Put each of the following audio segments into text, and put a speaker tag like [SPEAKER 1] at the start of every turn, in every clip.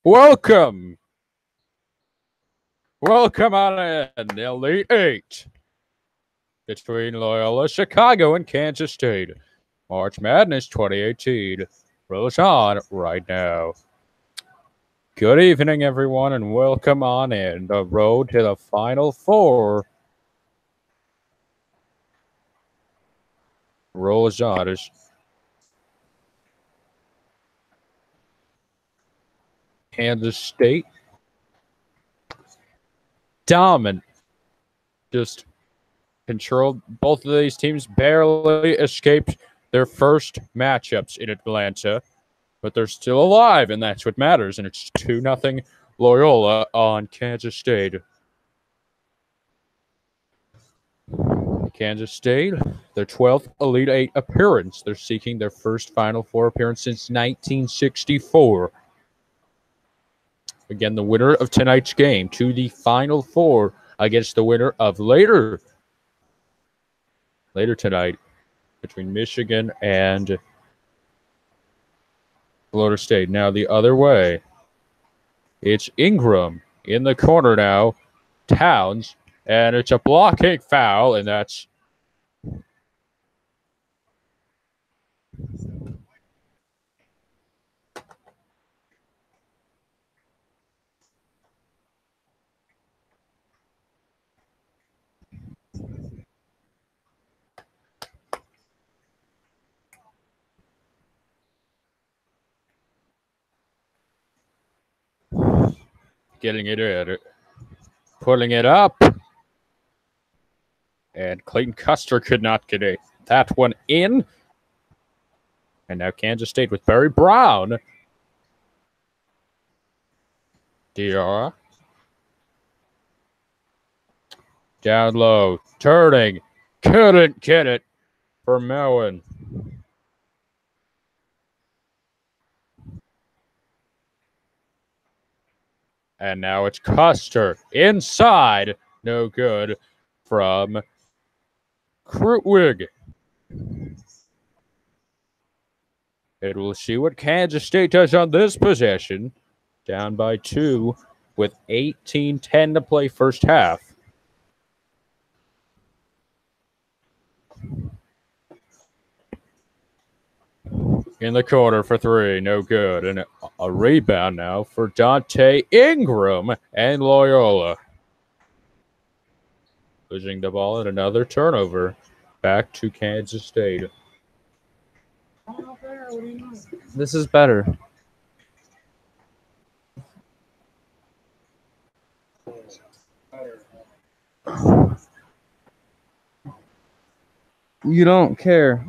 [SPEAKER 1] Welcome on in the Elite Eight between Loyola-Chicago and Kansas State. March Madness 2018 rolls on right now. Good evening, everyone, and welcome on in. The road to the Final Four rolls on. Kansas State dominant, just controlled. Both of these teams barely escaped their first matchups in Atlanta, but they're still alive, and that's what matters. And it's 2-0 Loyola on Kansas State. Kansas State, their 12th Elite Eight appearance. They're seeking their first Final Four appearance since 1964. Again, the winner of tonight's game to the Final Four against the winner of later tonight between Michigan and Florida State. Now the other way, it's Ingram in the corner now, Towns, and it's a blocking foul, and that's getting it in, pulling it up, and Clayton Custer could not get that one in. And now Kansas State with Barry Brown. Diarra. Down low, turning, couldn't get it for Melwin. And now it's Custer inside, no good from Krutwig. And we'll see what Kansas State does on this possession. Down by 2 with 18:10 to play first half. In the corner for 3, no good. And a rebound now for Dante Ingram and Loyola. Losing the ball and another turnover. Back to Kansas State.
[SPEAKER 2] This is better. You don't care.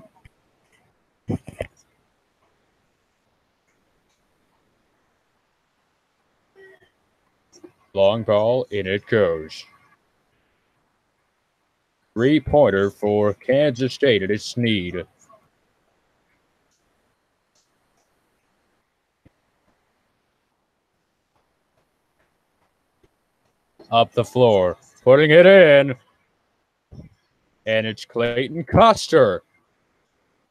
[SPEAKER 1] Long ball, in it goes. 3-pointer for Kansas State, and it's Sneed. Up the floor, putting it in. And it's Clayton Custer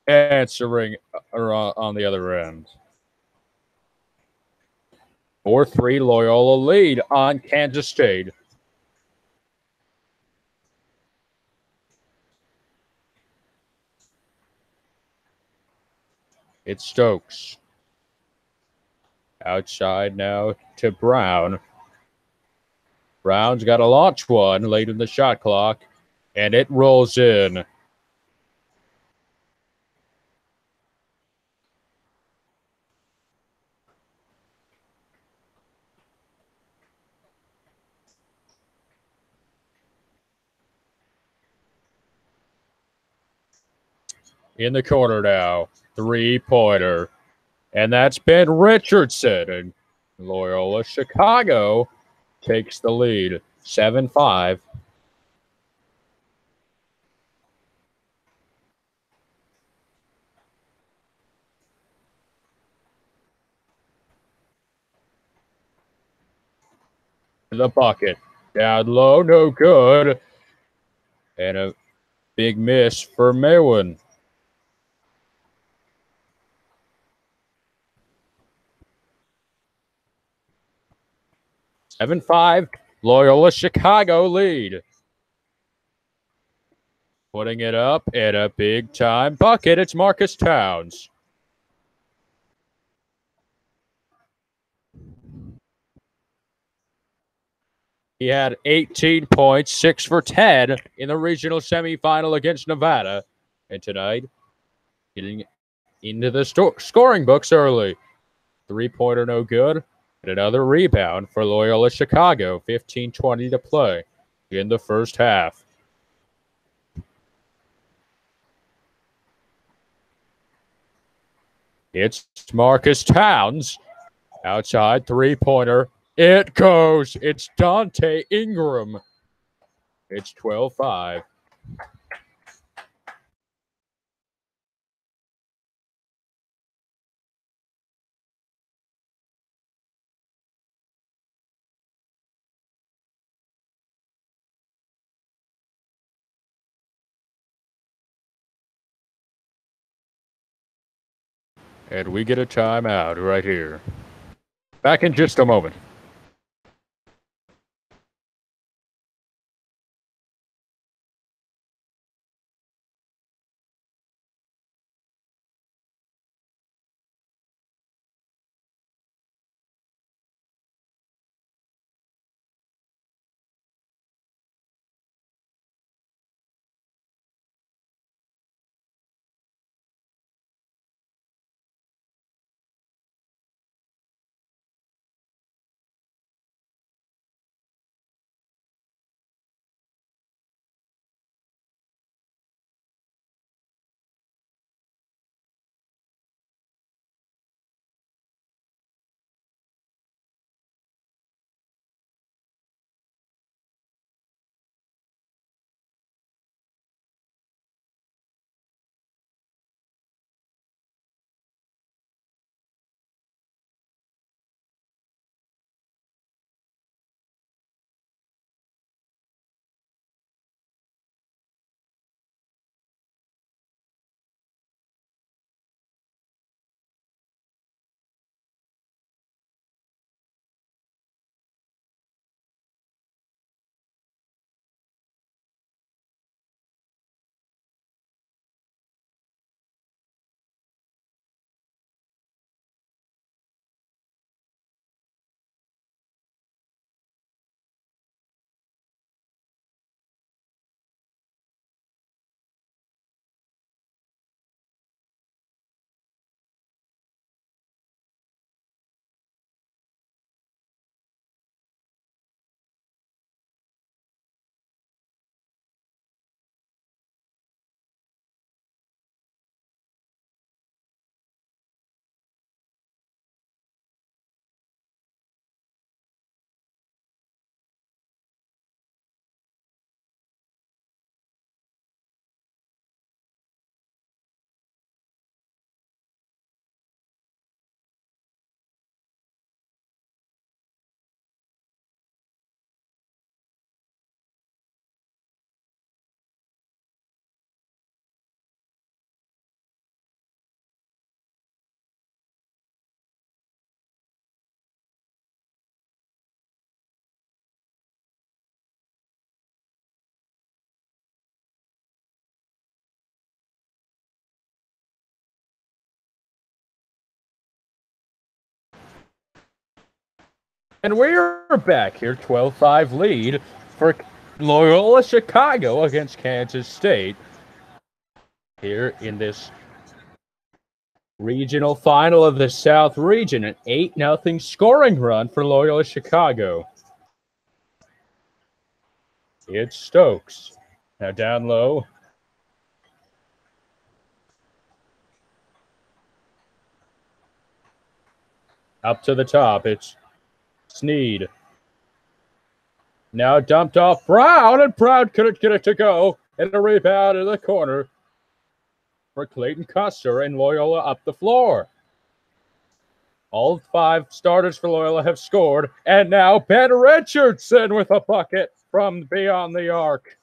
[SPEAKER 1] answering on the other end. 4-3 Loyola lead on Kansas State. It's Stokes. Outside now to Brown. Brown's got to launch one late in the shot clock, and it rolls in. In the corner now, 3-pointer. And that's Ben Richardson. And Loyola-Chicago takes the lead, 7-5. The bucket. Down low, no good. And a big miss for Melwin. 7-5, Loyola-Chicago lead. Putting it up at a big-time bucket, it's Marcus Towns. He had 18 points, 6 for 10 in the regional semifinal against Nevada. And tonight, getting into the scoring books early. Three-pointer no good. And another rebound for Loyola-Chicago. 15-20 to play in the first half. It's Marcus Towns. Outside three-pointer. It goes. It's Dante Ingram. It's 12-5. And we get a timeout right here. Back in just a moment. And we're back here, 12-5 lead for Loyola-Chicago against Kansas State. Here in this regional final of the South Region, an 8-0 scoring run for Loyola-Chicago. It's Stokes. Now down low. Up to the top, it's Sneed. Now dumped off Brown, and Brown couldn't get it to go. And a rebound in the corner for Clayton Custer, and Loyola up the floor. All 5 starters for Loyola have scored, and now Ben Richardson with a bucket from beyond the arc.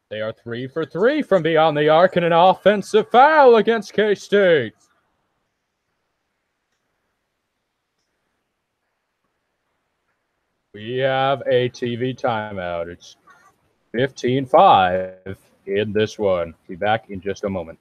[SPEAKER 1] They are 3 for 3 from beyond the arc and an offensive foul against K-State. We have a TV timeout. It's 15-5 in this one. Be back in just a moment.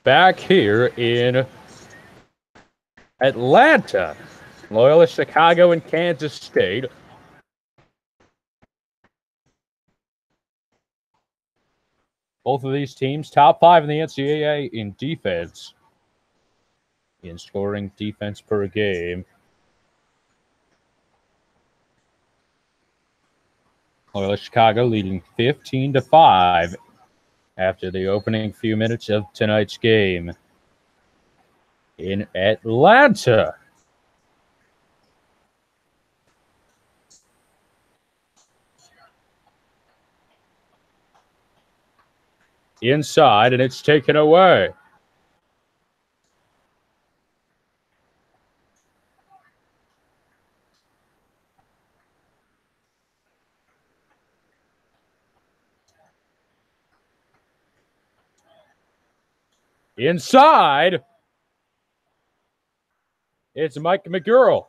[SPEAKER 1] Back here in Atlanta, Loyola-Chicago and Kansas State. Both of these teams top 5 in the NCAA in defense, in scoring defense per game. Loyola-Chicago leading 15-5 after the opening few minutes of tonight's game in Atlanta. Inside, and it's taken away. Inside, it's Mike McGurl.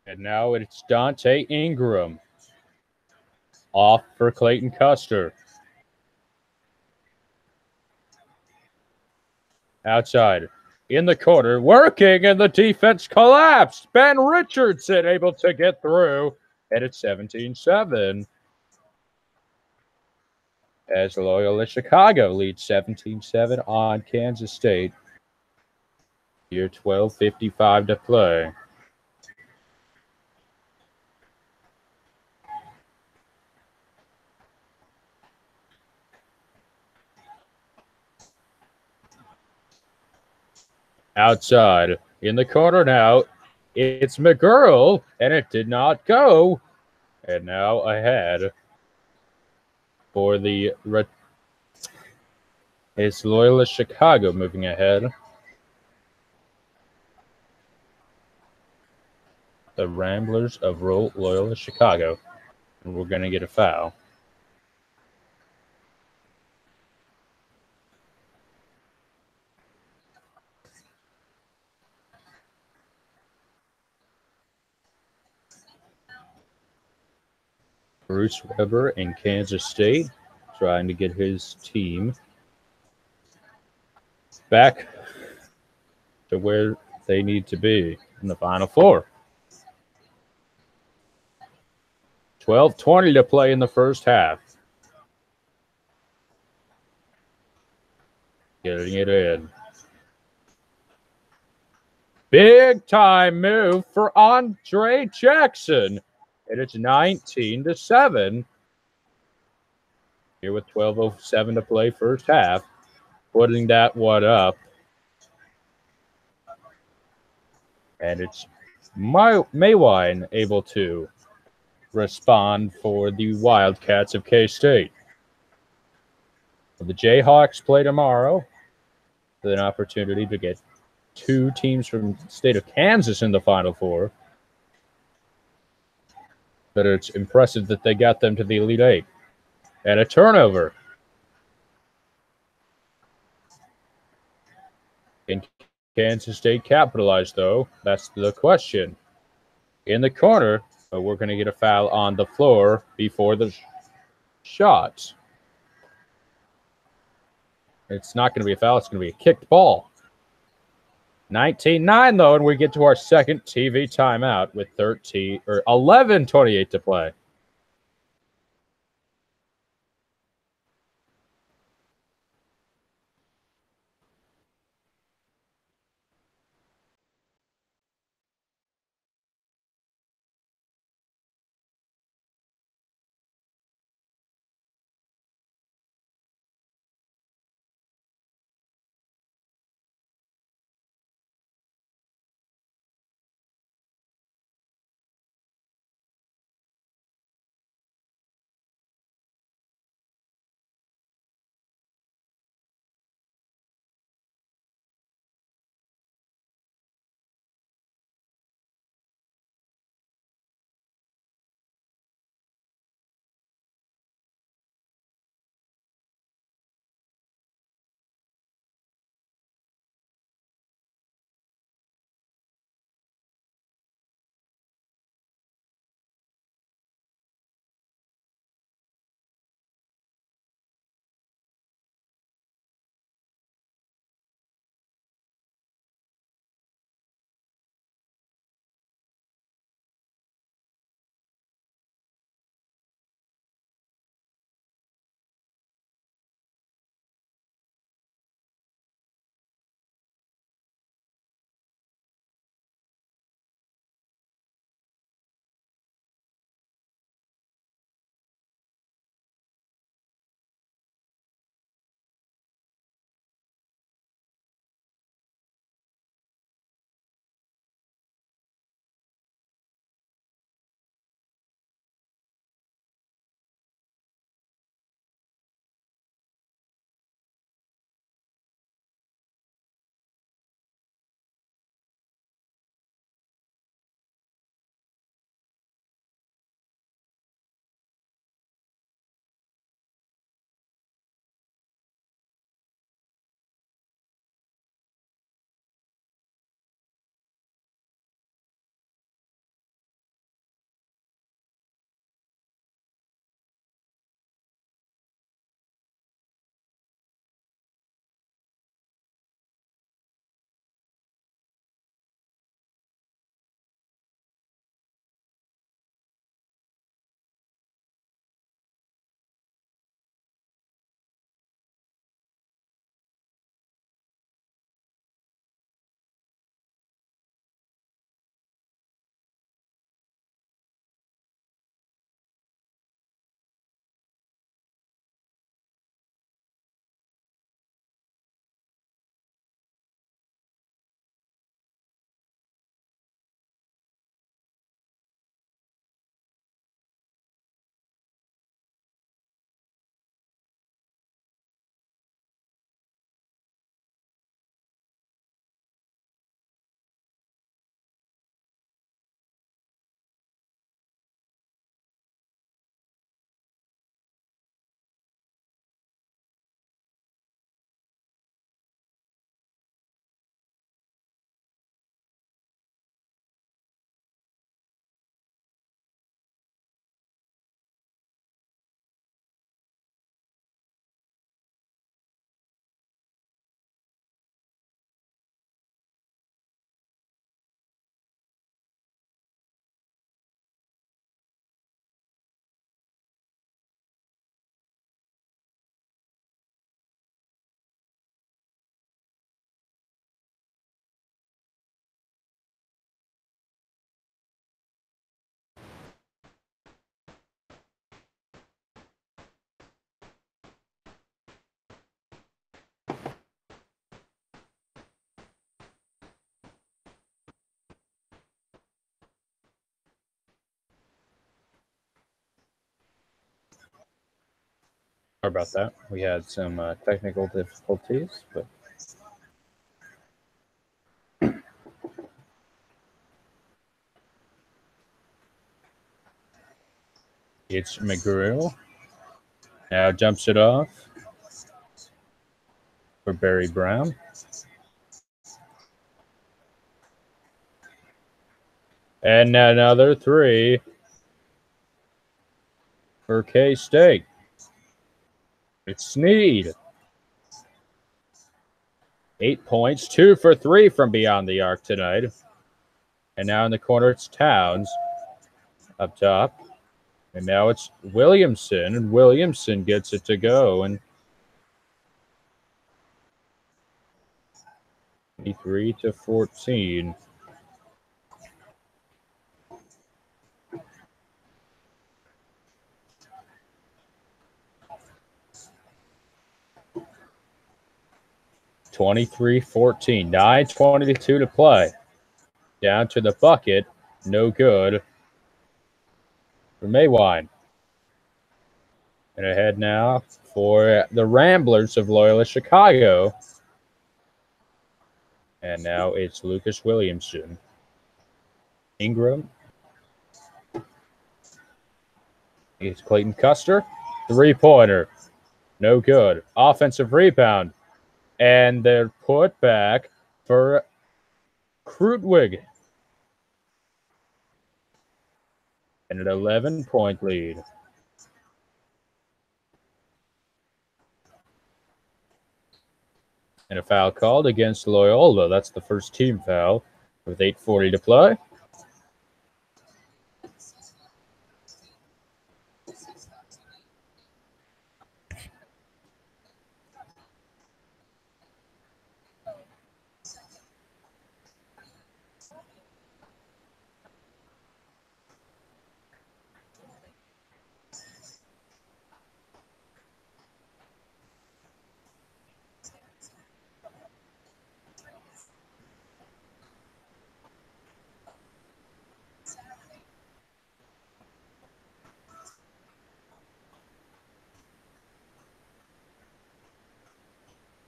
[SPEAKER 1] And now it's Dante Ingram. Off for Clayton Custer. Outside. In the corner. Working, and the defense collapsed. Ben Richardson able to get through. And it's 17-7. as Loyola-Chicago leads 17-7 on Kansas State. Here 12:55 to play. Outside in the corner now, it's McGurl, and it did not go. And now ahead for it's Loyola-Chicago moving ahead. The Ramblers of Loyola-Chicago. And we're going to get a foul. Bruce Weber in Kansas State trying to get his team back to where they need to be in the Final Four. 12:20 to play in the first half. Getting it in. Big time move for Andre Jackson. And it's 19-7. Here with 12:07 to play first half. Putting that one up. And it's Maywine able to respond for the Wildcats of K-State. The Jayhawks play tomorrow with an opportunity to get two teams from the state of Kansas in the Final Four. But it's impressive that they got them to the Elite Eight. And a turnover. Can Kansas State capitalize, though? That's the question. In the corner, but we're going to get a foul on the floor before the shot. It's not going to be a foul. It's going to be a kicked ball. 19-9, though, and we get to our second TV timeout with 11:28 to play. Sorry about that. We had some technical difficulties, but it's McGrew. Now jumps it off for Barry Brown. And another three for K-State. It's Sneed. 8 points, 2 for 3 from beyond the arc tonight. And now in the corner, it's Towns up top. And now it's Williamson, and Williamson gets it to go. And 23-14. (23-14). 9:22 to play. Down to the bucket. No good for Maywine. And ahead now for the Ramblers of Loyola-Chicago. And now it's Lucas Williamson. Ingram. It's Clayton Custer. Three-pointer. No good. Offensive rebound. And they're put back for Krutwig. And an 11-point lead. And a foul called against Loyola. That's the first team foul with 8:40 to play.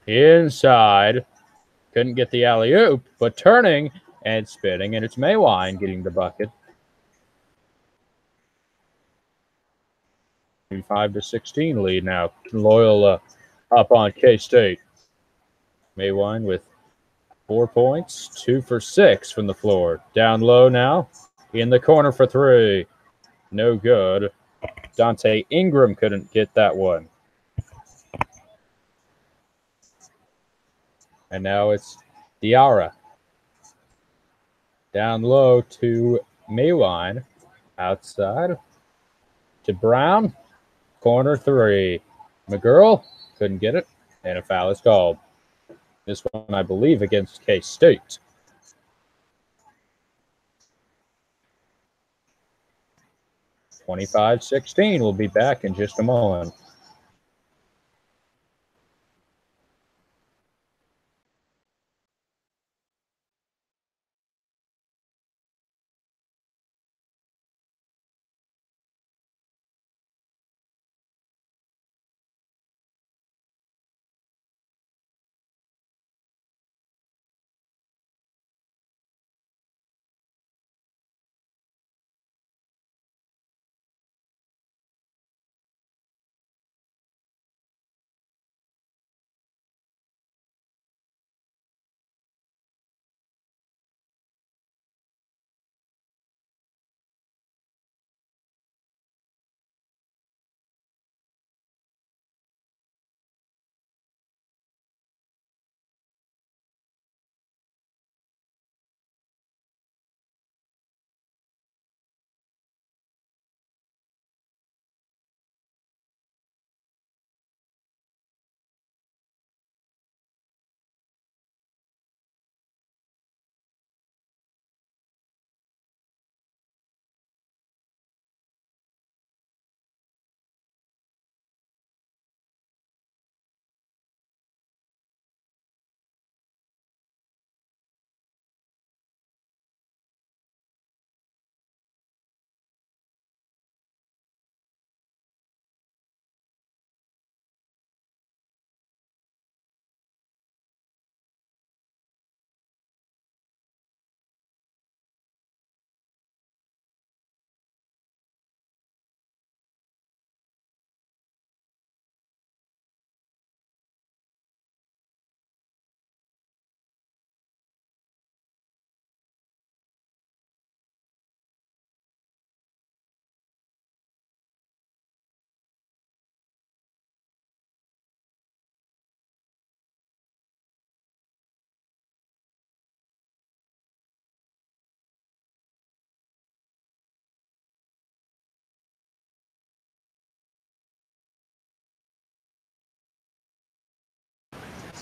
[SPEAKER 1] Inside. Couldn't get the alley-oop, but turning and spinning, and it's Maywine getting the bucket. 5-16 lead now. Loyola up on K-State. Maywine with 4 points, 2 for 6 from the floor. Down low now, in the corner for three. No good. Dante Ingram couldn't get that one. And now it's Diarra. Down low to Maywine. Outside to Brown. Corner three. McGurl couldn't get it. And a foul is called. This one, I believe, against K-State. 25-16. We'll be back in just a moment.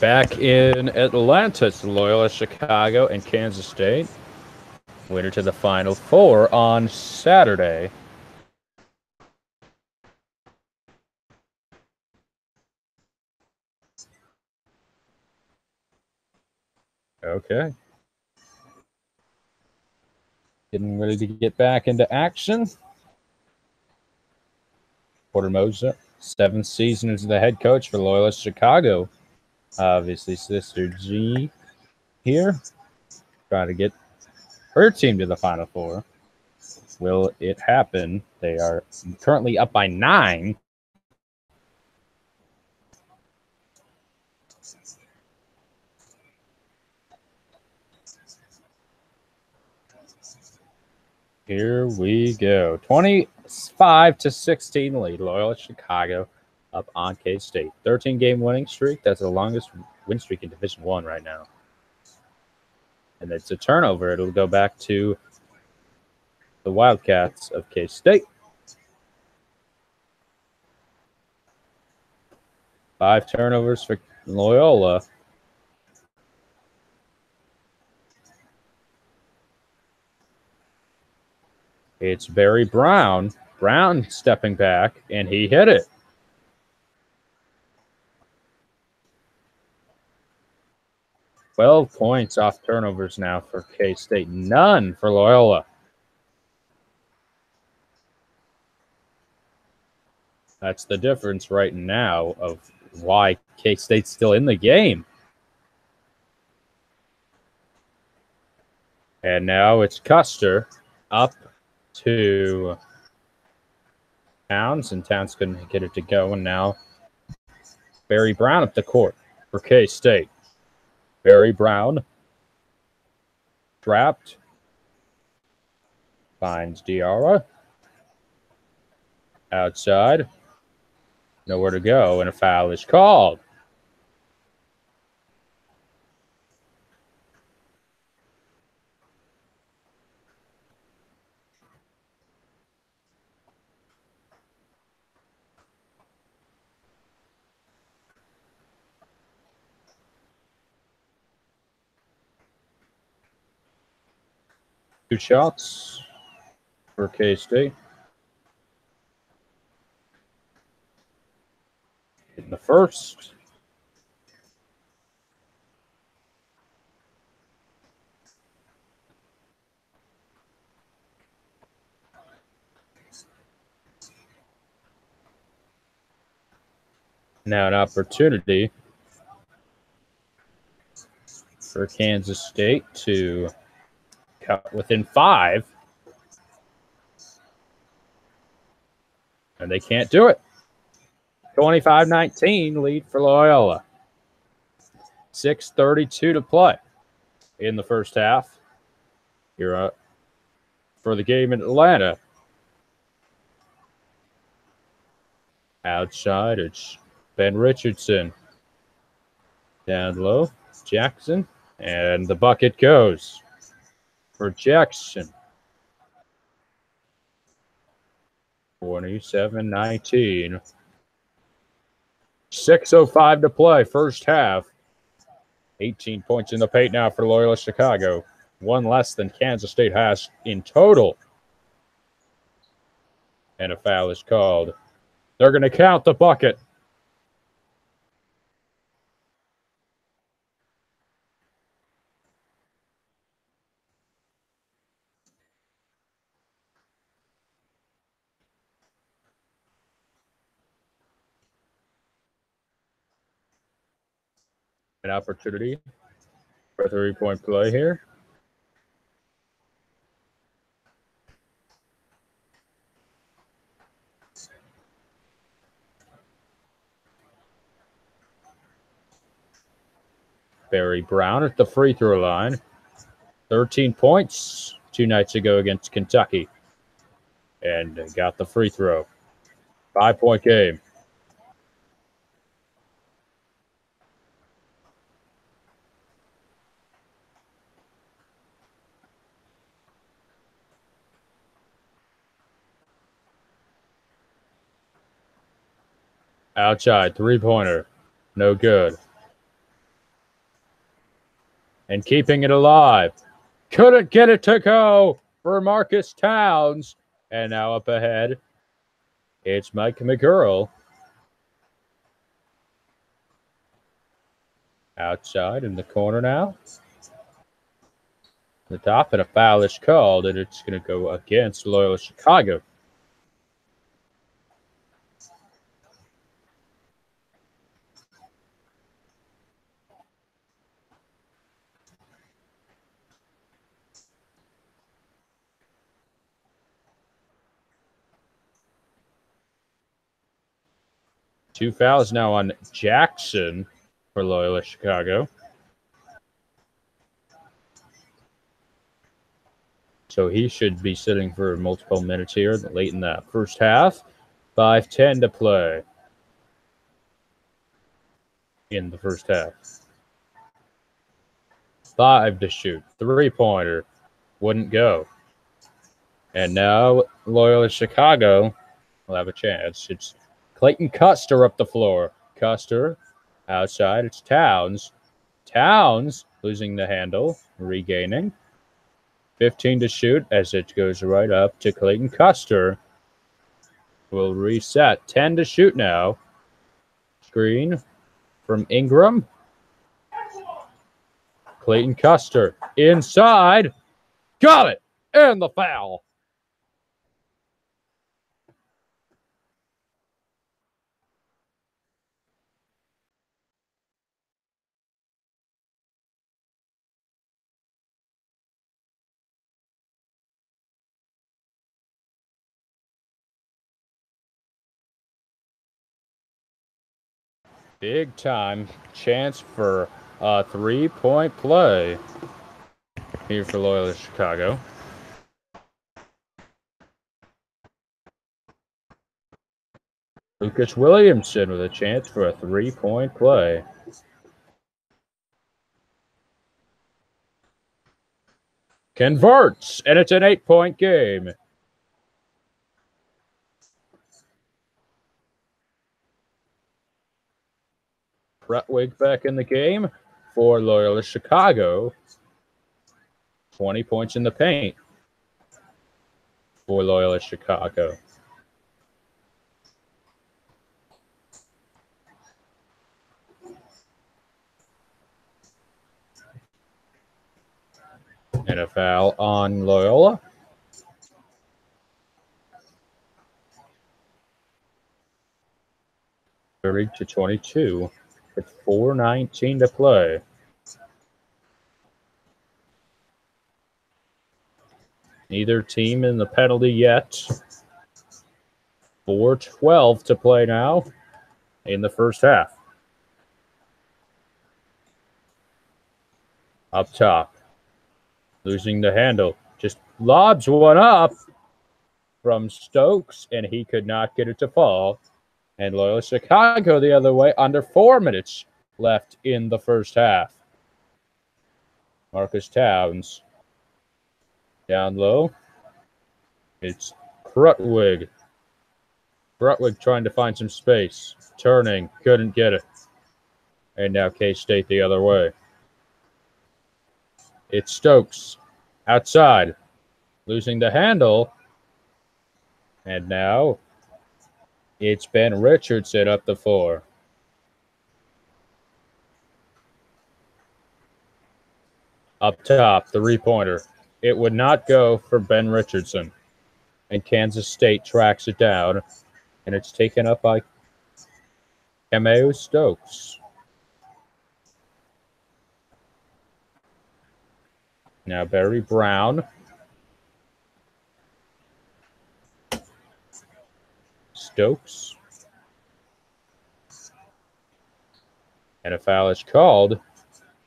[SPEAKER 1] Back in Atlanta, it's Loyola-Chicago and Kansas State. Winner to the Final Four on Saturday. Okay. Getting ready to get back into action. Porter Moser, 7th season as the head coach for Loyola-Chicago. Obviously, Sister G here. Trying to get her team to the Final Four. Will it happen? They are currently up by 9. Here we go. 25-16 lead. Loyola-Chicago up on K-State. 13-game winning streak. That's the longest win streak in Division I right now. And it's a turnover. It'll go back to the Wildcats of K-State. 5 turnovers for Loyola. It's Barry Brown. Brown stepping back, and he hit it. £12 off turnovers now for K-State. None for Loyola. That's the difference right now of why K-State's still in the game. And now it's Custer up to Towns, and Towns couldn't get it to go. And now Barry Brown up the court for K-State. Barry Brown trapped. Finds Diarra. Outside. Nowhere to go, and a foul is called. Two shots for K-State. In the first. Now an opportunity for Kansas State to cut within 5. And they can't do it. 25-19 lead for Loyola. 6:32 to play in the first half. Here for the game in Atlanta. Outside, it's Ben Richardson. Down low, Jackson. And the bucket goes for Jackson. 27-19. 6:05 to play, first half. 18 points in the paint now for Loyola-Chicago. 1 less than Kansas State has in total. And a foul is called. They're going to count the bucket. An opportunity for a 3-point play here. Barry Brown at the free throw line. 13 points 2 nights ago against Kentucky. And got the free throw. 5-point game. Outside, 3-pointer. No good. and keeping it alive. Couldn't get it to go for Marcus Towns. And now up ahead, it's Mike McGurl. Outside in the corner now. The top, and a foul is called, and it's going to go against Loyola-Chicago. Two fouls now on Jackson for Loyola-Chicago. So he should be sitting for multiple minutes here late in the first half. 5:10 to play in the first half. 5 to shoot. Three-pointer. Wouldn't go. And now Loyola-Chicago will have a chance. It's Clayton Custer up the floor. Custer outside. It's Towns. Towns losing the handle. Regaining. 15 to shoot as it goes right up to Clayton Custer. Will reset. 10 to shoot now. Screen from Ingram. Clayton Custer inside. Got it. And the foul. Big time chance for a three-point play here for Loyola Chicago. Lucas Williamson with a chance for a three-point play. Converts, and it's an 8-point game. Krutwig back in the game for Loyola Chicago. 20 points in the paint for Loyola Chicago. And a foul on Loyola. To 22 with 4:19 to play. Neither team in the penalty yet. 4:12 to play now in the first half. Up top. Losing the handle. Just lobs one up from Stokes, and he could not get it to fall. And Loyola Chicago the other way, under 4 minutes left in the first half. Marcus Towns. Down low. It's Krutwig. Krutwig trying to find some space. Turning. Couldn't get it. And now K-State the other way. It's Stokes. Outside. Losing the handle. And now it's Ben Richardson up the floor. Up top, three-pointer. It would not go for Ben Richardson. And Kansas State tracks it down. And it's taken up by Kameo Stokes. Now Barry Brown. Stokes. And a foul is called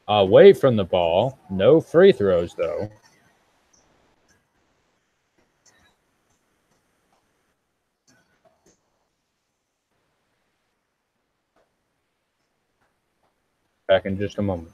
[SPEAKER 1] away from the ball. No free throws, though. Back in just a moment.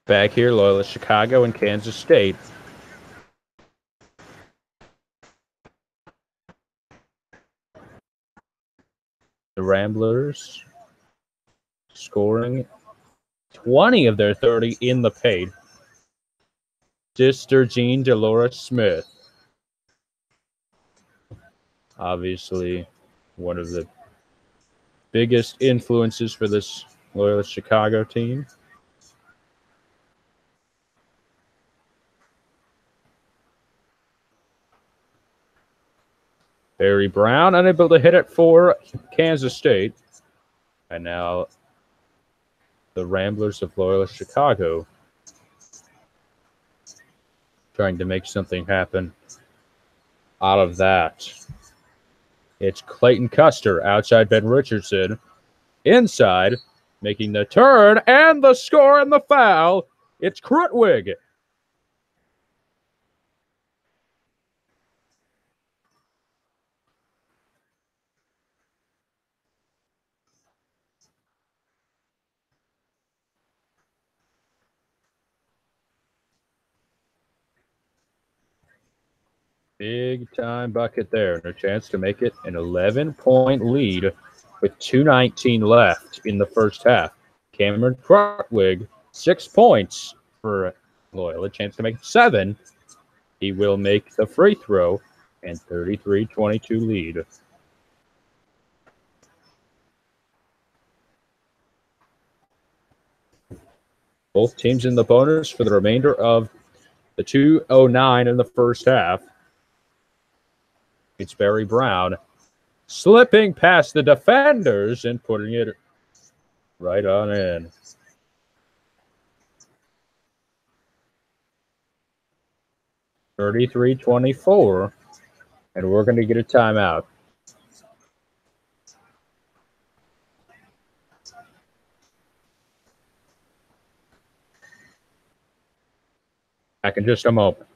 [SPEAKER 1] Back here, Loyola-Chicago and Kansas State. The Ramblers scoring 20 of their 30 in the paint. Sister Jean Delora Smith. Obviously, one of the biggest influences for this Loyola-Chicago team. Barry Brown unable to hit it for Kansas State. And now the Ramblers of Loyola-Chicago trying to make something happen out of that. It's Clayton Custer outside Ben Richardson. Inside, making the turn and the score and the foul. It's Krutwig. Big time bucket there, and a chance to make it an 11-point lead with 2:19 left in the first half. Cameron Krutwig, 6 points for Loyola, a chance to make it 7. He will make the free throw and 33-22 lead. Both teams in the bonus for the remainder of the 2:09 in the first half. It's Barry Brown slipping past the defenders and putting it right on in. (33-24), and we're going to get a timeout. Back in just a moment.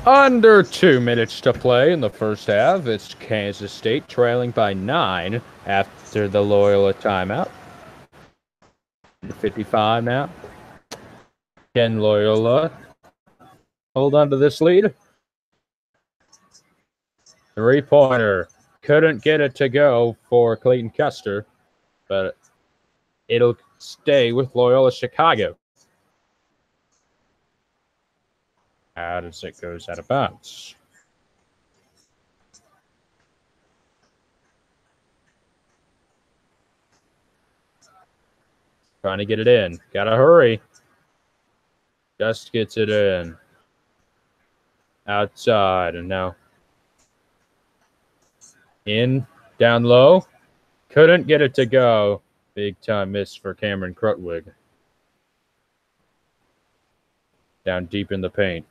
[SPEAKER 1] Under 2 minutes to play in the first half. It's Kansas State trailing by 9 after the Loyola timeout. 55 now. Can Loyola hold on to this lead? Three-pointer. Couldn't get it to go for Clayton Custer, but it'll stay with Loyola-Chicago. As it goes out of bounds. Trying to get it in. Gotta hurry. Just gets it in. Outside, and now in, down low. Couldn't get it to go. Big time miss for Cameron Krutwig. Down deep in the paint.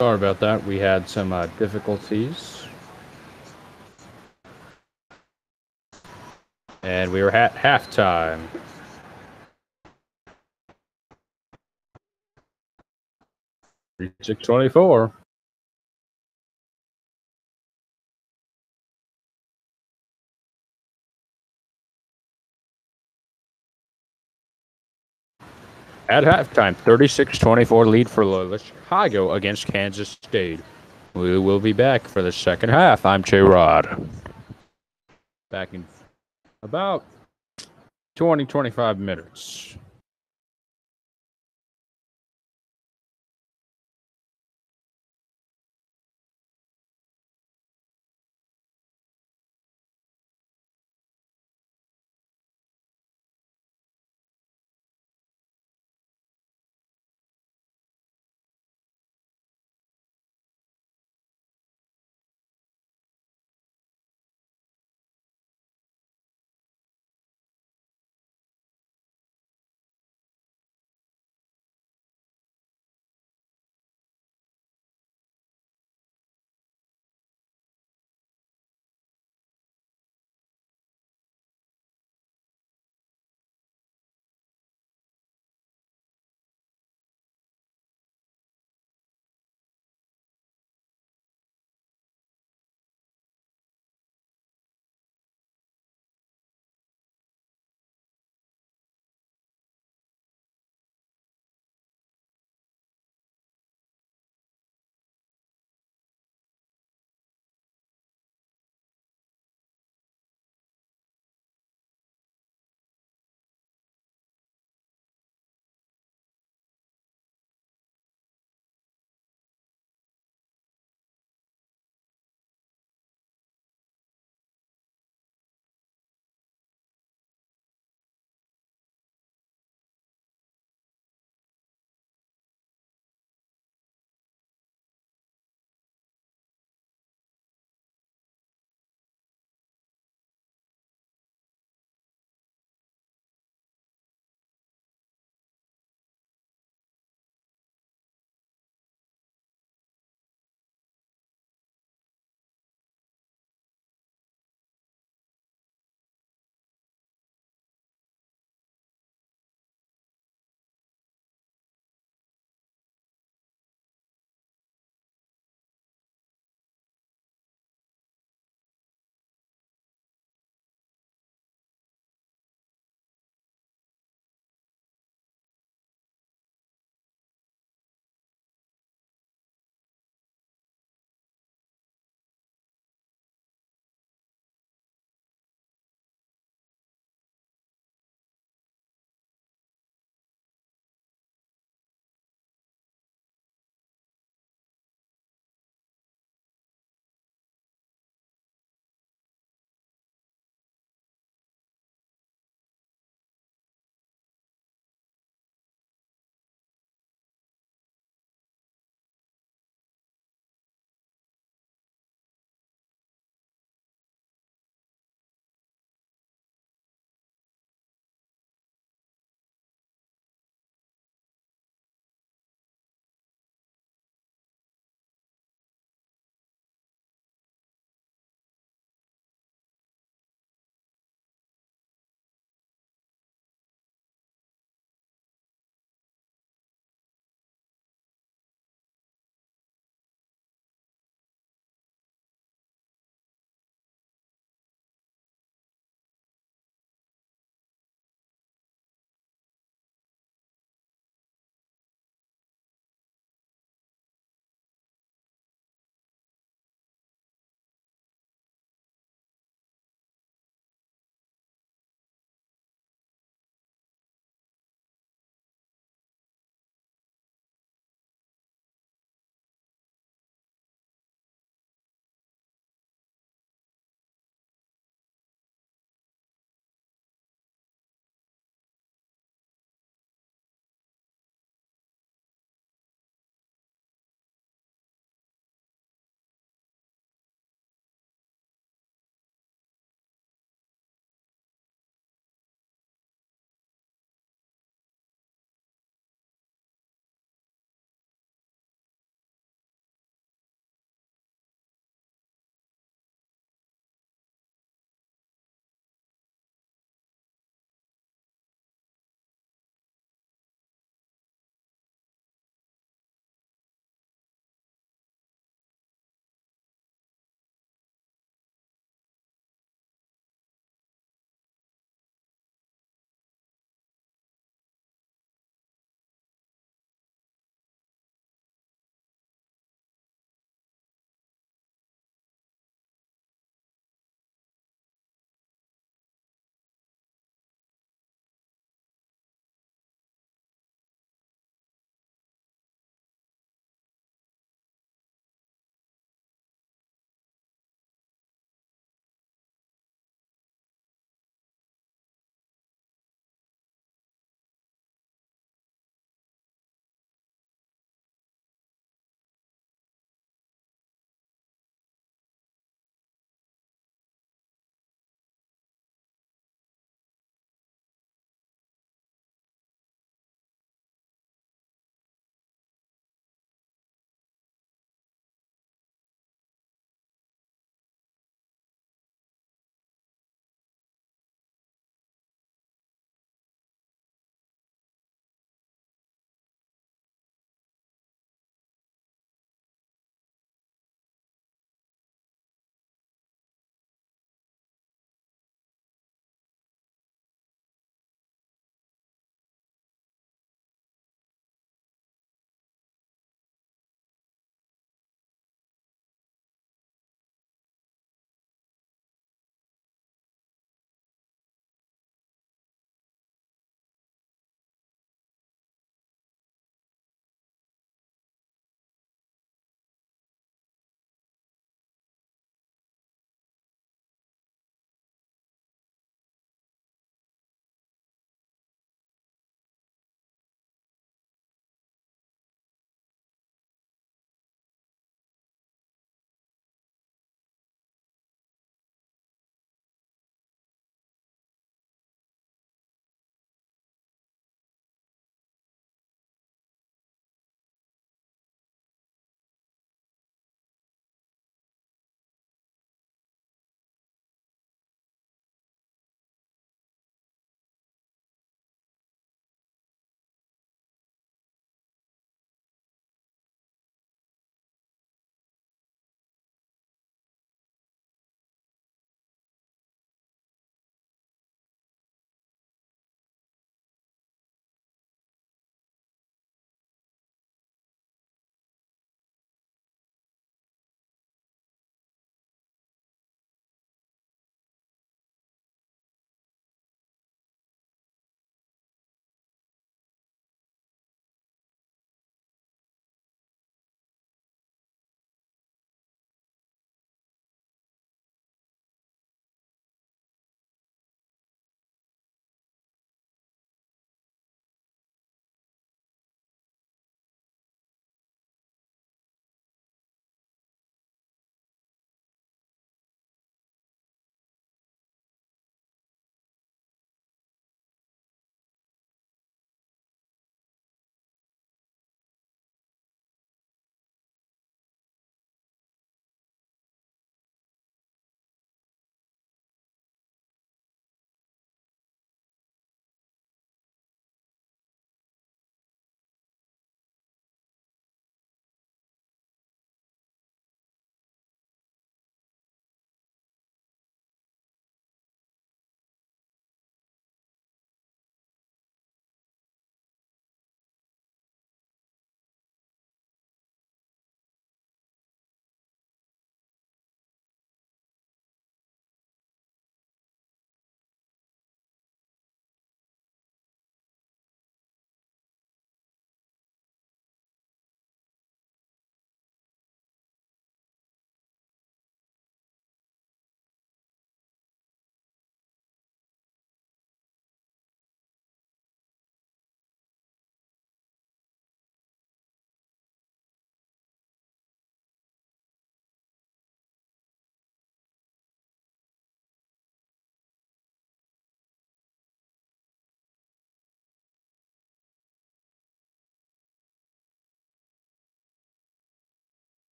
[SPEAKER 1] Sorry about that. We had some difficulties. And we were at halftime. Six 24. At halftime, 36-24 lead for Loyola-Chicago against Kansas State. We will be back for the second half. I'm J-Rod. Back in about 20-25 minutes.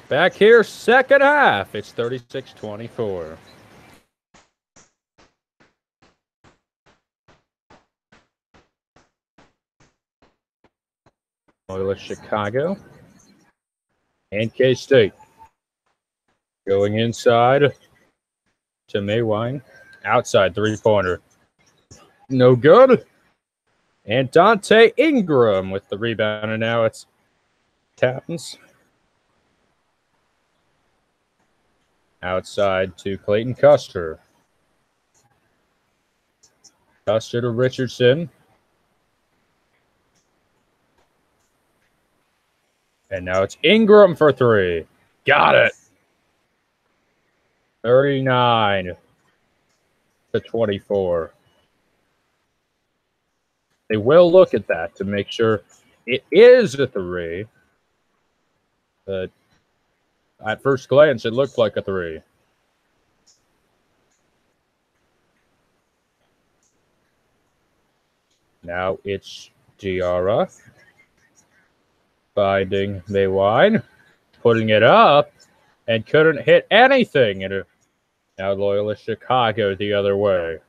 [SPEAKER 1] Back here, second half. It's 36-24. Loyola-Chicago and K-State. Going inside to Maywine. Outside three-pointer. No good. And Dante Ingram with the rebound. And now it's Towns. Outside to Clayton Custer. Custer to Richardson. And now it's Ingram for three. Got it. 39-24. They will look at that to make sure it is a three. But at first glance, it looked like a three. Now it's Giara finding Maywine, putting it up, and couldn't hit anything. And now Loyola-Chicago the other way.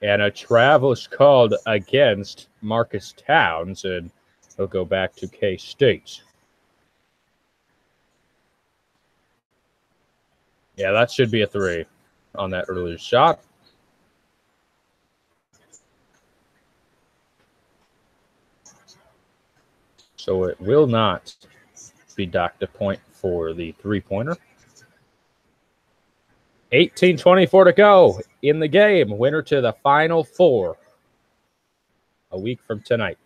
[SPEAKER 1] And a travel is called against Marcus Towns, and he'll go back to K-State. Yeah, that should be a three on that earlier shot. So it will not be docked a point for the three-pointer. 18-24 to go in the game. Winner to the Final Four a week from tonight.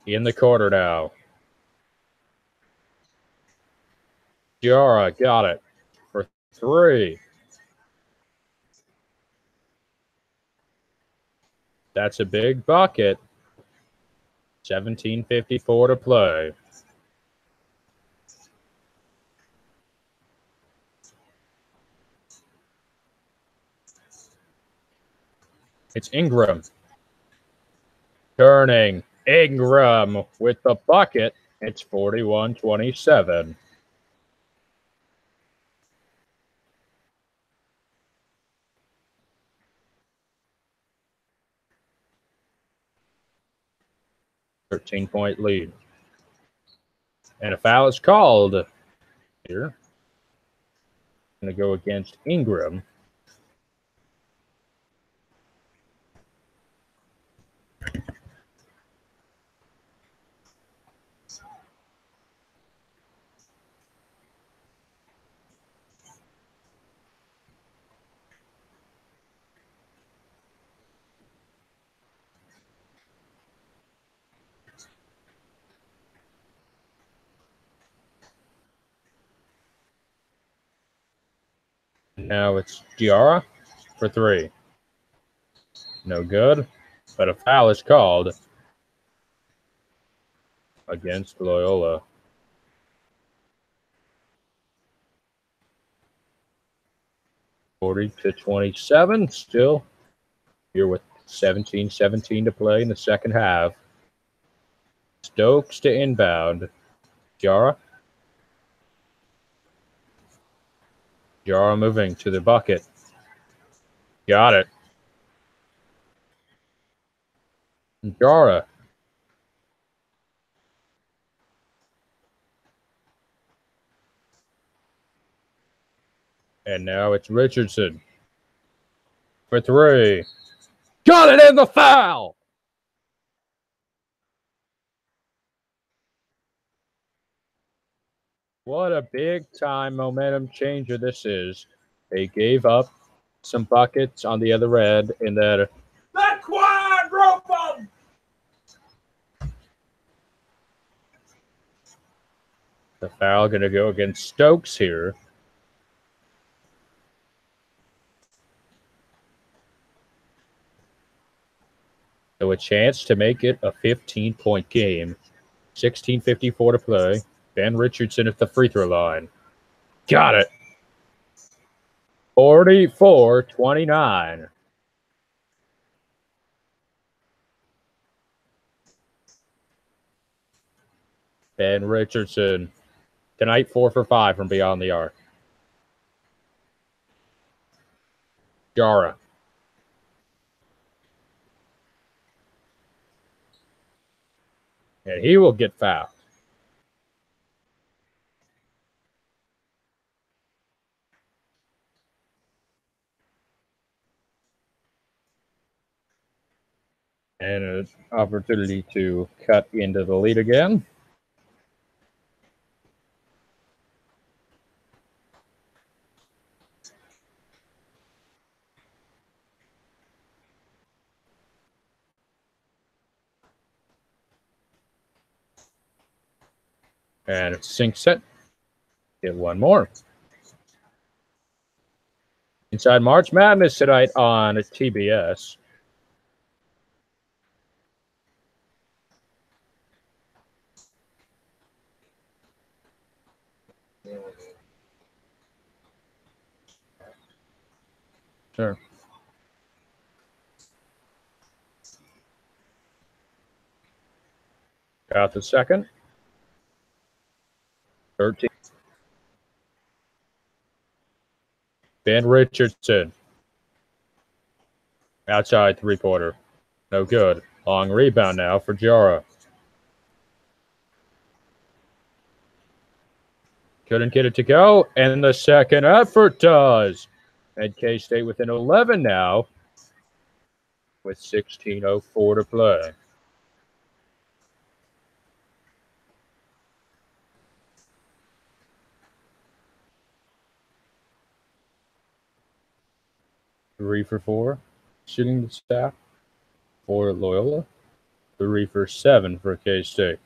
[SPEAKER 1] In the quarter now. Giara got it for three. That's a big bucket. 17:54 to play. It's Ingram. Turning. Ingram with the bucket. It's 41-27. Point lead. And a foul is called here. Going to go against Ingram. Now it's Giara for three. No good, but a foul is called against Loyola. Forty to 27, still here with 17-17 to play in the second half. Stokes to inbound. Giara. Giara moving to the bucket. Got it. Giara. And now it's Richardson for three. Got it in the foul. What a big-time momentum changer this is. They gave up some buckets on the other end in that quadruple. The foul going to go against Stokes here. So a chance to make it a 15-point game. 16:54 to play. Ben Richardson at the free throw line. Got it. 44-29. Ben Richardson, tonight 4 for 5 from beyond the arc. Jara. And he will get fouled. And an opportunity to cut into the lead again. And sinks it. Get one more. Inside March Madness tonight on TBS. Sure. Got the second. 13. Ben Richardson. Outside three-pointer. No good. Long rebound now for Jara. Couldn't get it to go, and the second effort does. And K-State within 11 now with 16:04 to play. Three for four, shooting the staff for Loyola. 3 for 7 for K-State.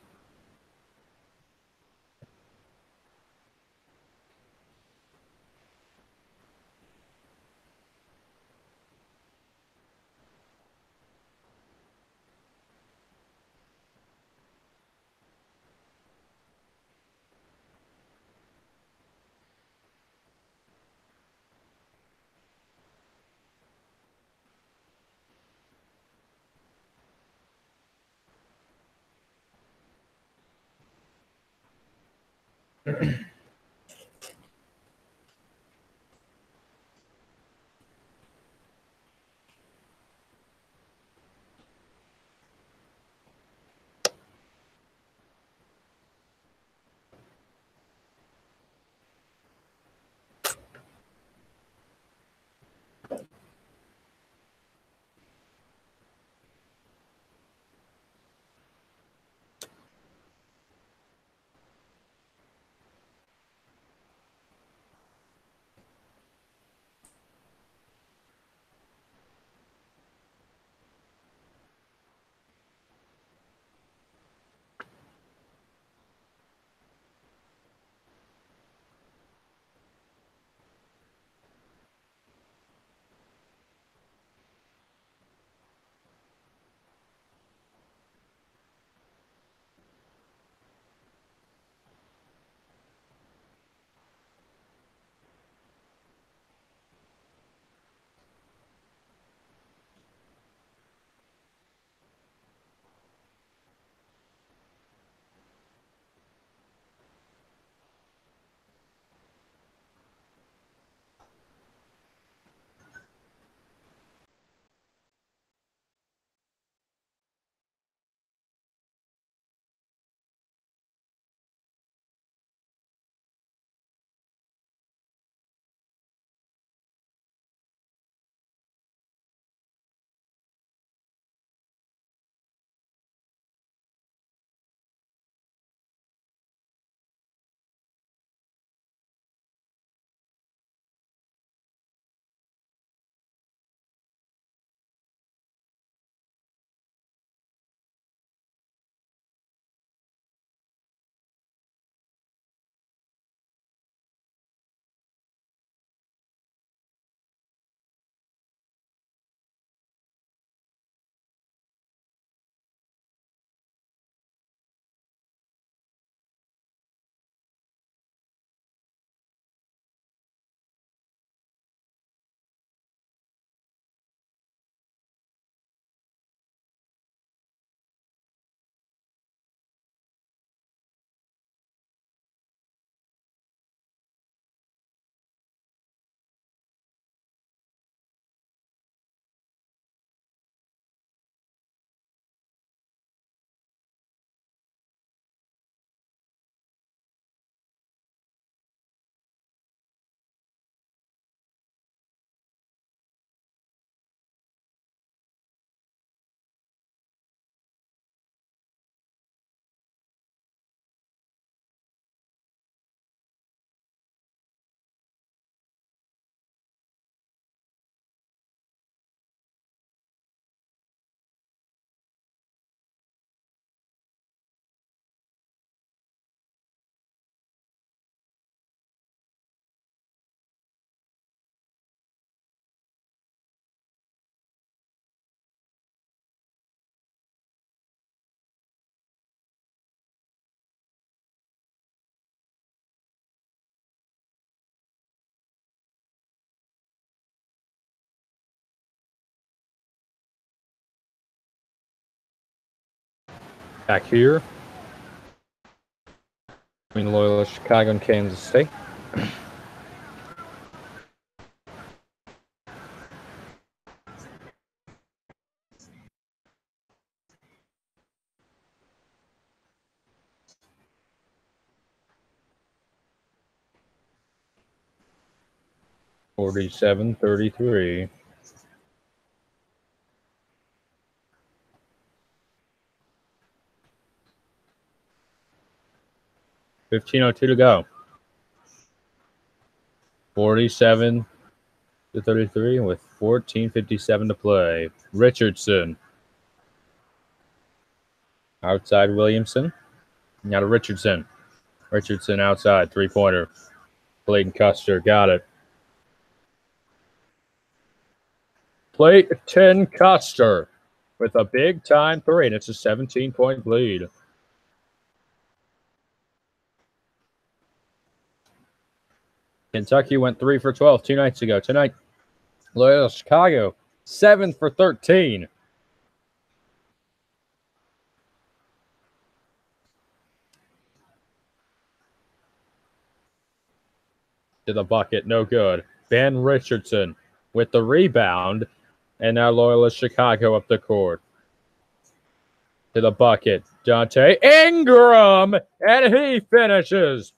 [SPEAKER 1] Back here between Loyola-Chicago and Kansas State. (47-33). .15:02 to go. 47-33 with 14:57 to play. Richardson. Outside Williamson. Now to Richardson. Richardson outside. Three-pointer. Clayton Custer got it. Clayton Custer with a big-time three, and it's a 17-point lead. Kentucky went 3 for 12 2 nights ago. Tonight, Loyola-Chicago 7 for 13. To the bucket, no good. Ben Richardson with the rebound, and now Loyola-Chicago up the court. To the bucket, Dante Ingram, and he finishes.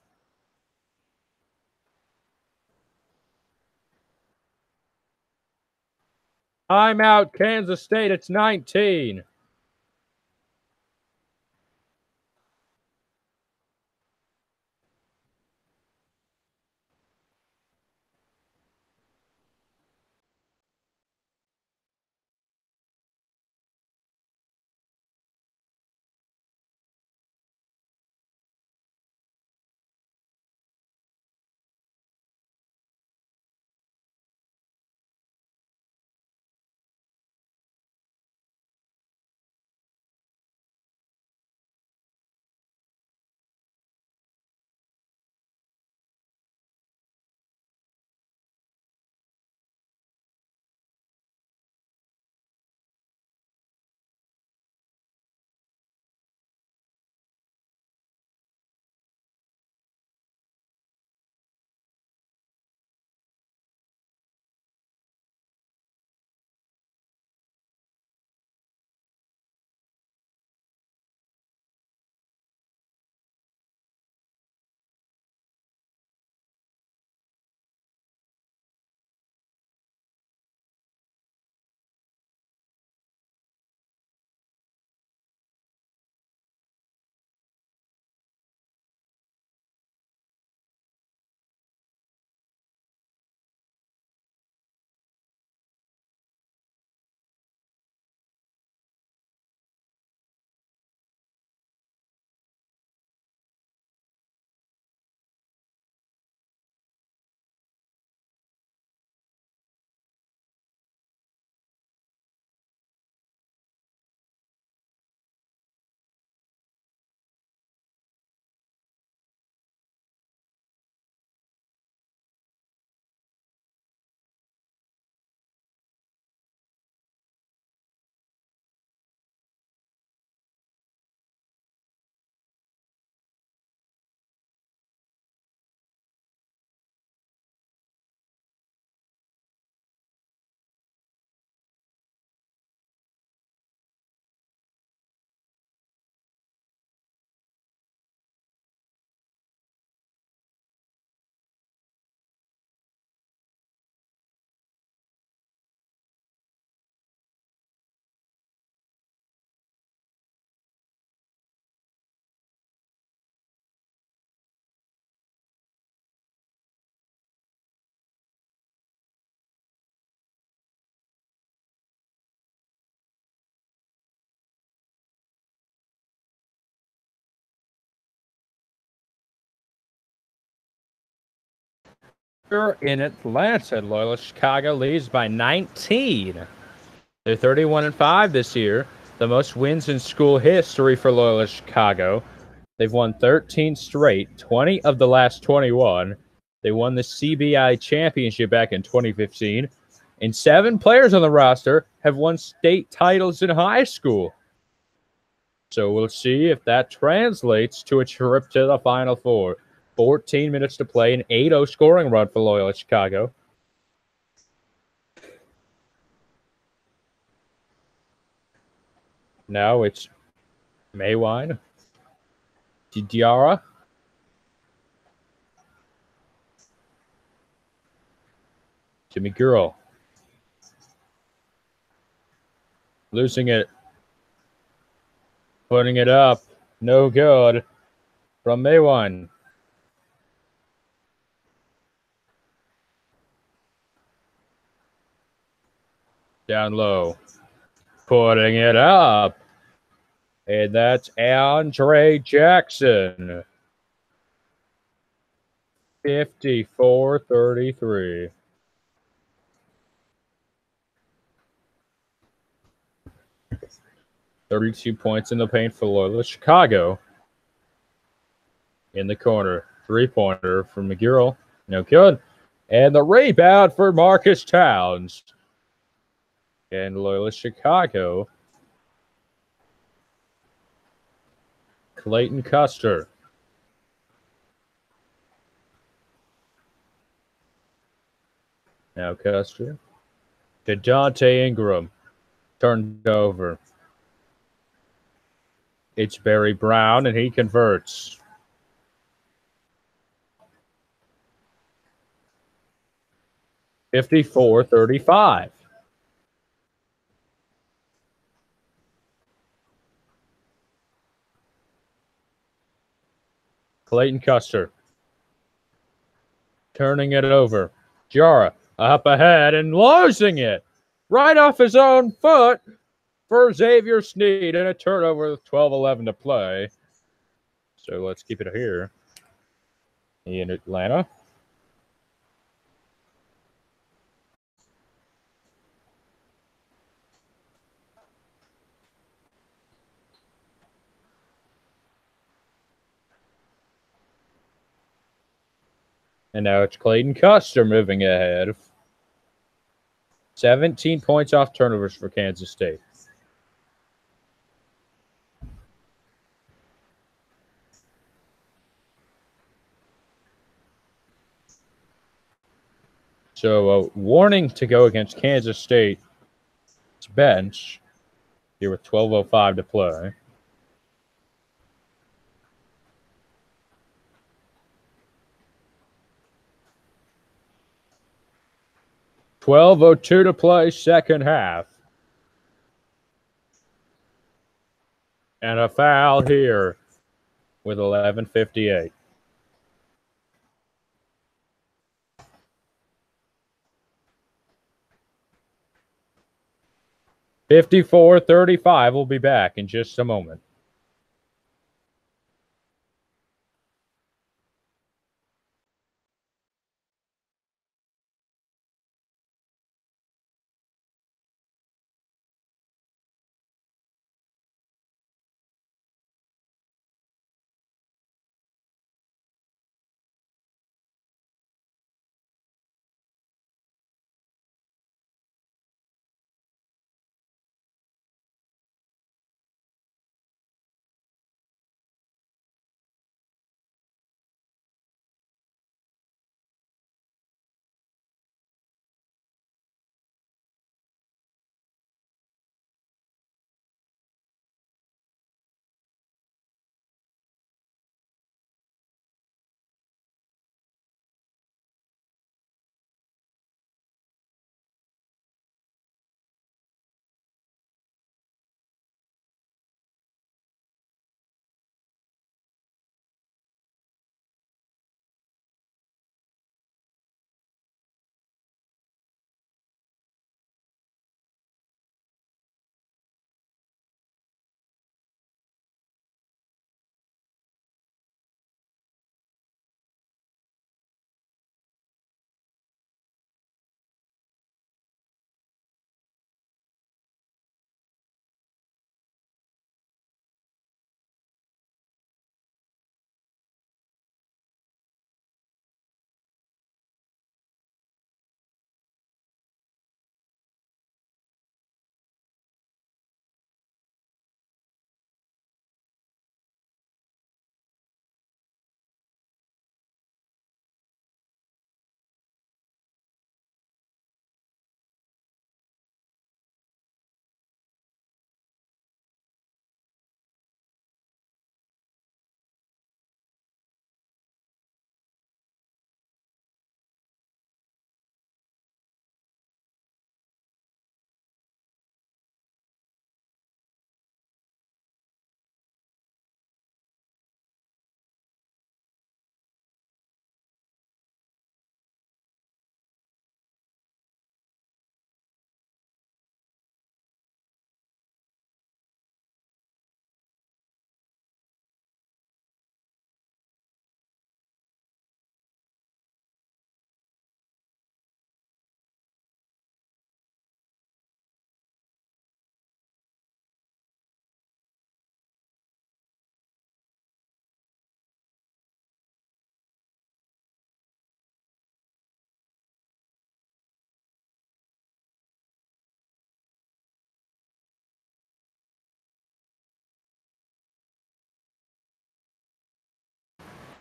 [SPEAKER 1] Timeout, Kansas State. It's 19. In Atlanta, Loyola-Chicago leads by 19. They're 31-5 this year, the most wins in school history for Loyola-Chicago. They've won 13 straight, 20 of the last 21. They won the CBI championship back in 2015, and 7 players on the roster have won state titles in high school. So we'll see if that translates to a trip to the Final Four. 14 minutes to play, an 8-0 scoring run for Loyola-Chicago. Now it's Maywine, Diarra, to McGurl. Losing it. Putting it up. No good. From Maywine. Down low. Putting it up. And that's Andre Jackson. 54-33. $32 points in the paint for Loyola-Chicago. In the corner. Three-pointer from McGurl. No good. And the rebound for Marcus Towns. And Loyola-Chicago. Clayton Custer. Now Custer. To Dante Ingram. Turned over. It's Barry Brown, and he converts. $54-35. Clayton Custer. Turning it over. Jara up ahead and losing it. Right off his own foot for Xavier Sneed, and a turnover with 12-11 to play. So let's keep it here in Atlanta. And now it's Clayton Custer moving ahead. 17 points off turnovers for Kansas State. So a warning to go against Kansas State's bench here with 12:05 to play. $12:02 to play, second half. And a foul here with 11:58. $54-35. We'll be back in just a moment.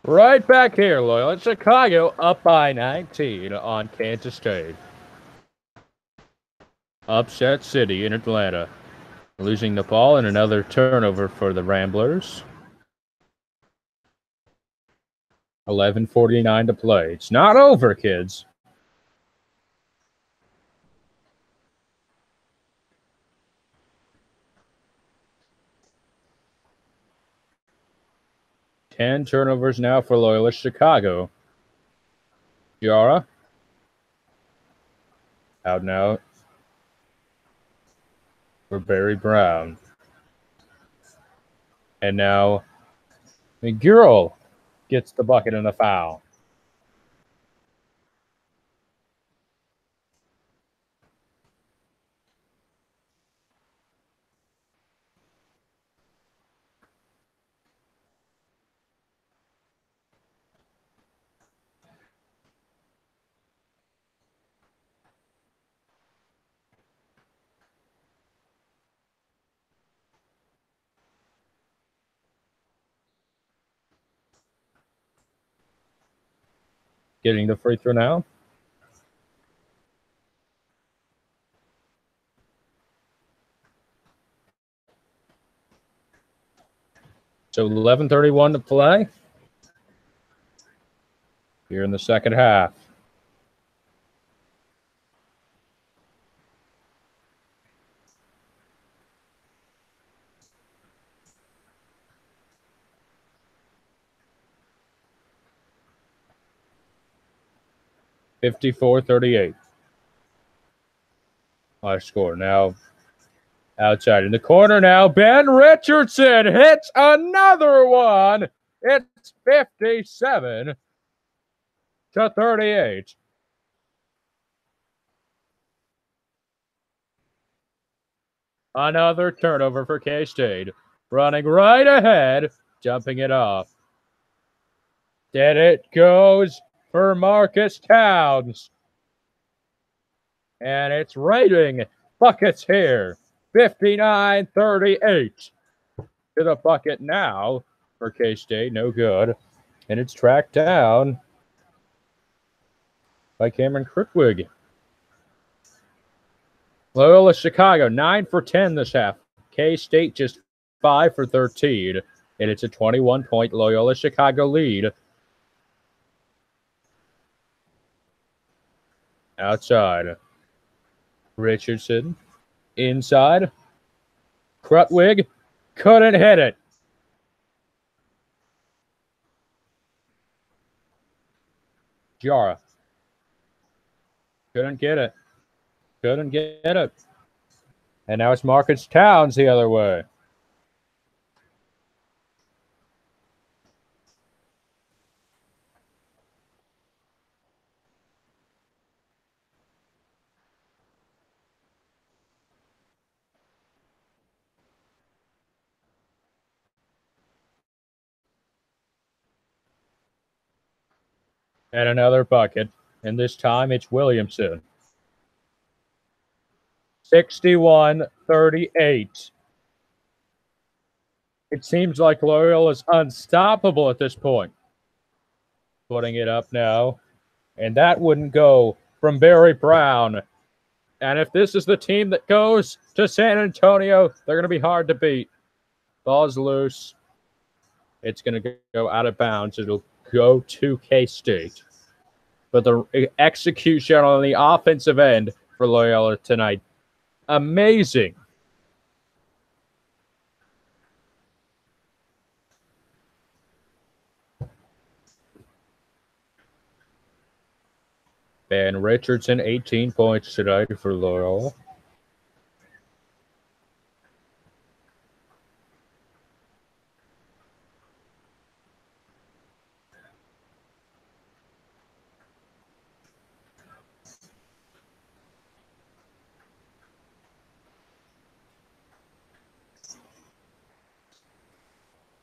[SPEAKER 1] Right back here, Loyola-Chicago up by 19 on Kansas State. Upset City in Atlanta. Losing the ball and another turnover for the Ramblers. 11:49 to play. It's not over, kids. Ten turnovers now for Loyola-Chicago. Yara. Out and out for Barry Brown. And now McGurl gets the bucket and the foul. Getting the free throw now. So 11:31 to play here in the second half. (54-38). High score now. Outside in the corner now. Ben Richardson hits another one. It's 57-38. Another turnover for K-State. Running right ahead, jumping it off. Then it goes for Marcus Towns. And it's raining buckets here. 59-38. To the bucket now for K-State. No good. And it's tracked down by Cameron Krickwig. Loyola-Chicago, 9 for 10 this half. K-State just 5 for 13. And it's a 21-point Loyola-Chicago lead. Outside. Richardson. Inside. Krutwig couldn't hit it. Jara. Couldn't get it. Couldn't get it. And now it's Marcus Towns the other way. And another bucket. And this time it's Williamson. 61-38. It seems like Loyola is unstoppable at this point. Putting it up now. And that wouldn't go from Barry Brown. And if this is the team that goes to San Antonio, they're going to be hard to beat. Ball's loose. It's going to go out of bounds. It'll go to K-State. But the execution on the offensive end for Loyola tonight, amazing. Ben Richardson, 18 points tonight for Loyola.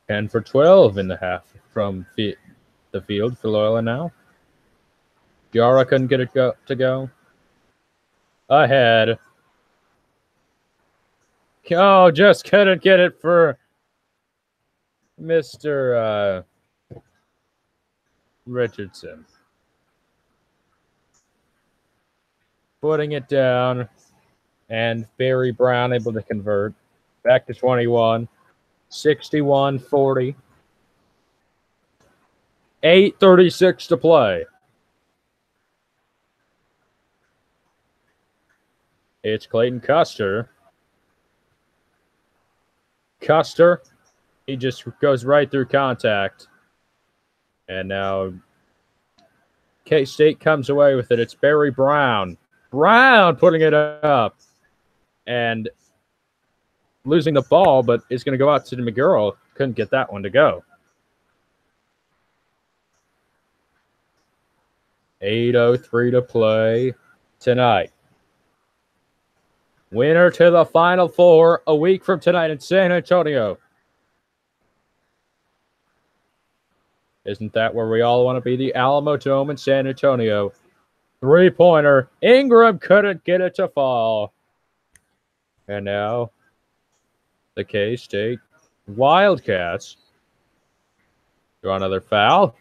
[SPEAKER 1] And for 12 in the half from the field for Loyola now. Yara couldn't get it to go. Ahead. Oh, just couldn't get it for Mr. Richardson. Putting it down. And Barry Brown able to convert. Back to 21. 61-40. 8:36 to play. It's Clayton Custer. Custer, he just goes right through contact. And now K-State comes away with it. It's Barry Brown. Brown putting it up. And losing the ball, but is going to go out to McGurl. Couldn't get that one to go. 8:03 to play tonight. Winner to the Final Four a week from tonight in San Antonio. Isn't that where we all want to be? The Alamo Dome in San Antonio. Three-pointer. Ingram couldn't get it to fall. And now the K-State Wildcats draw another foul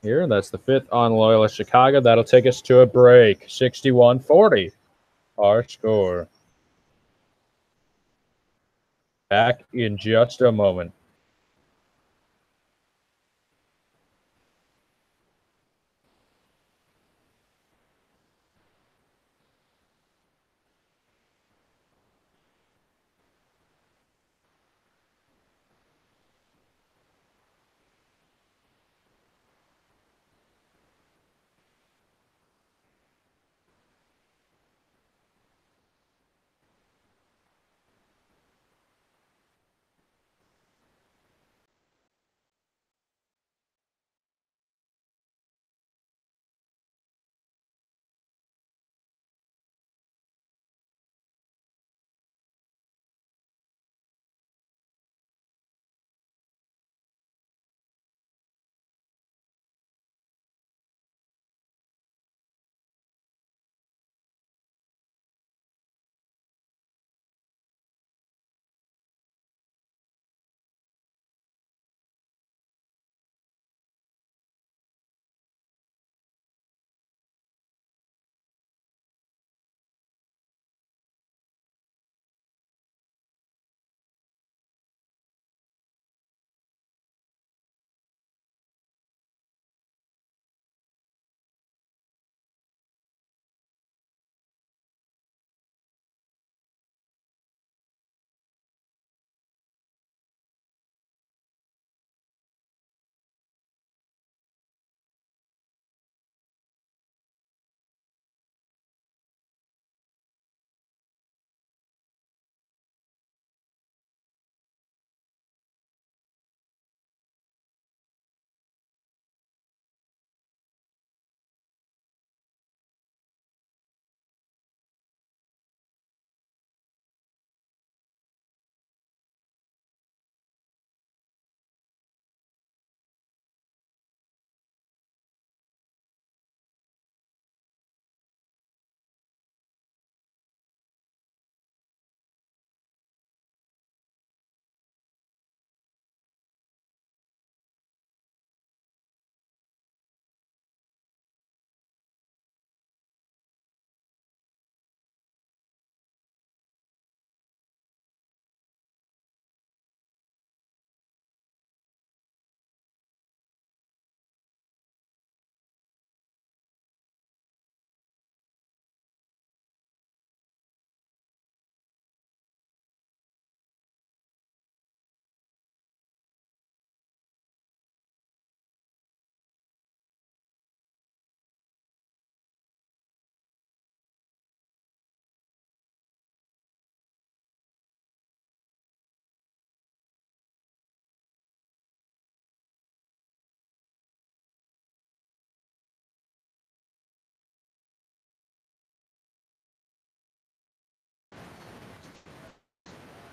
[SPEAKER 1] here. That's the fifth on Loyola-Chicago. That'll take us to a break. 61-40, our score. Back in just a moment.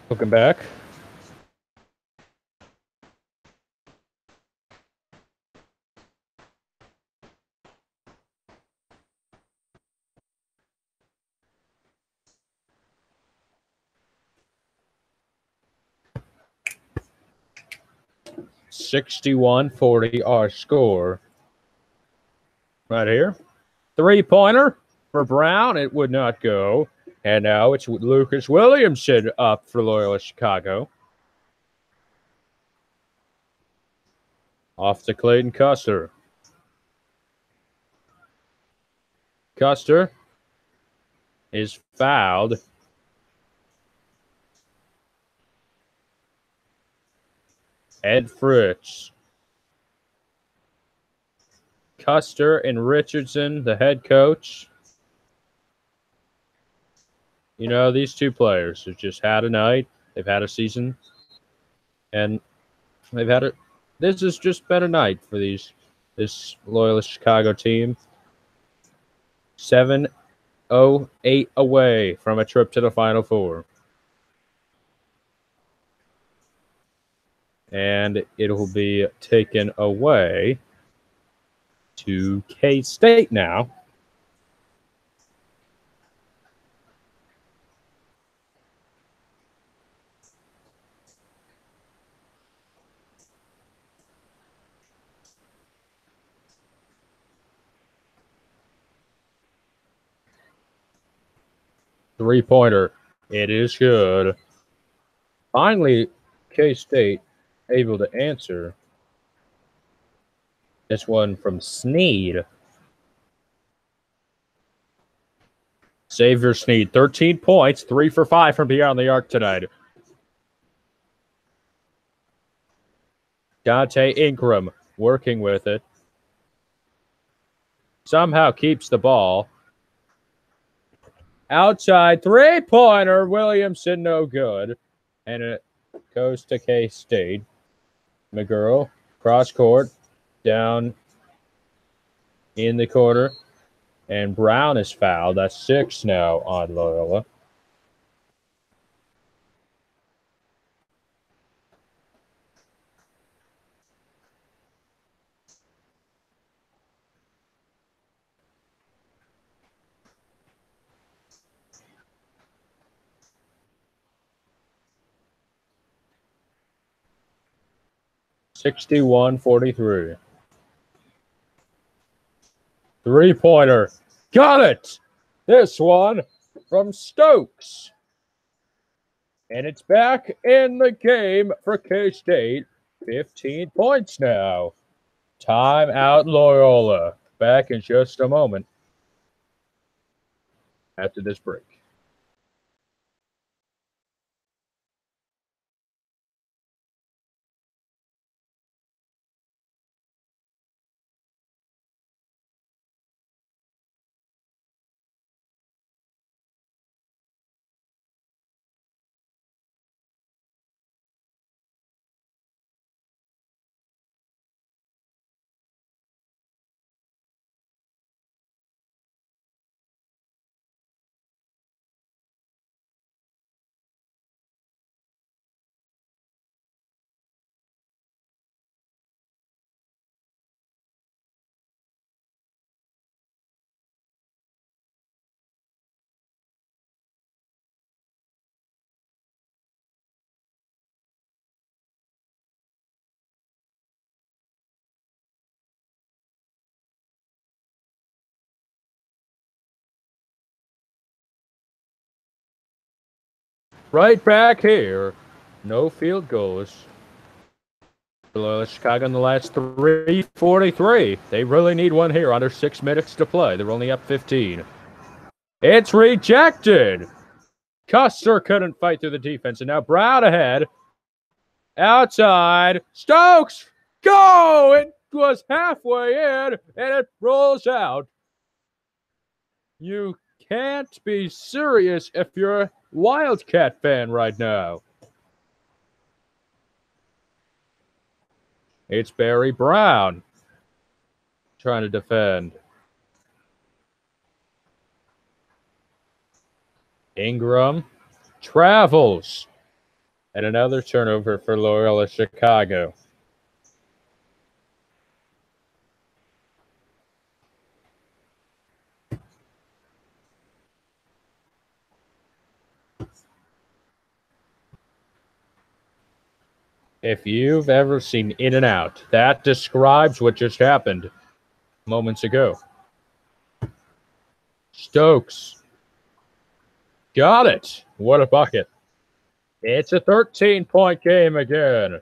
[SPEAKER 1] Welcome back. $61-40 our score. right here. 3-pointer for Brown. It would not go. And now it's Lucas Williamson up for Loyola-Chicago. Off to Clayton Custer. Custer is fouled. Ed Fritz. Custer and Richardson, the head coach. You know, these two players have just had a night. They've had a season. And they've had it. This has just been a night for this Loyola-Chicago team. 7-0-8 away from a trip to the Final Four. And it will be taken away to K-State now. Three-pointer. It is good. Finally, K-State able to answer. This one from Sneed. Xavier Sneed, 13 points, 3 for 5 from beyond the arc tonight. Dante Ingram working with it. Somehow keeps the ball. Outside three-pointer, Williamson no good. And it goes to K-State. McGurl, cross court, down in the corner. And Brown is fouled. That's 6 now on Loyola. (61-43). Three-pointer. Got it! This one from Stokes. And it's back in the game for K-State. 15 points now. Time out Loyola. Back in just a moment after this break. Right back here. No field goals. Loyola-Chicago in the last 3:43. They really need one here under 6 minutes to play. They're only up 15. It's rejected. Custer couldn't fight through the defense, and now Brown ahead. Outside. Stokes! Go! It was halfway in, and it rolls out. You can't be serious if you're a Wildcat fan right now. It's Barry Brown trying to defend. Ingram travels. And another turnover for Loyola-Chicago. If you've ever seen In and Out, that describes what just happened moments ago. Stokes. Got it. What a bucket. It's a 13-point game again.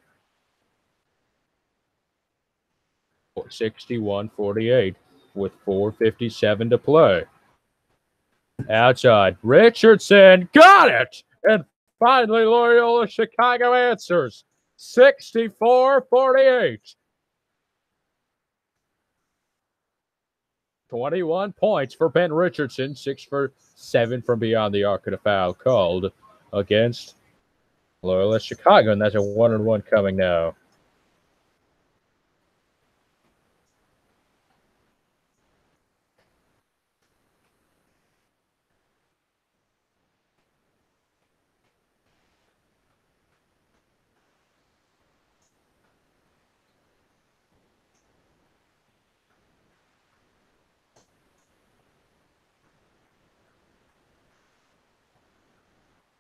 [SPEAKER 1] 61-48 with 4:57 to play. Outside. Richardson. Got it. And finally, Loyola-Chicago answers. 64-48. 21 points for Ben Richardson, 6 for 7 from beyond the arc, and a foul called against Loyola-Chicago, and that's a 1-1 coming now.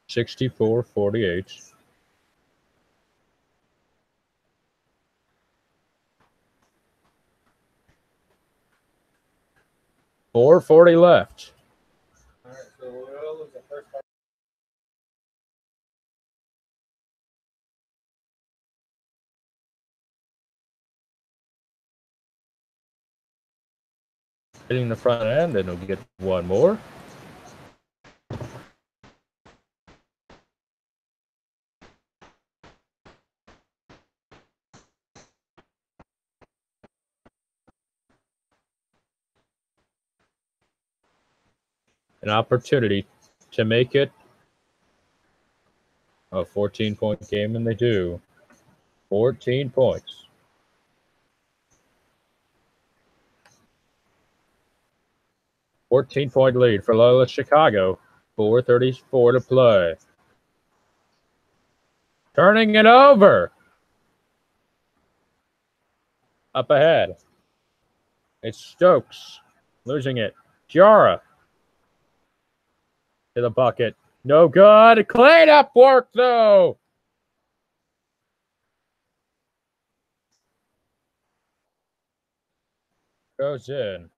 [SPEAKER 1] $64-48. $4:40 left.
[SPEAKER 3] All right, so Loyola's the first time.
[SPEAKER 1] Hitting the front end, and he'll get one more. An opportunity to make it a 14-point game, and they do. 14 points. 14-point lead for Loyola-Chicago. 4:34 to play. Turning it over. Up ahead. It's Stokes. Losing it. Jara. To the bucket. No good. Cleanup work, though. Goes in.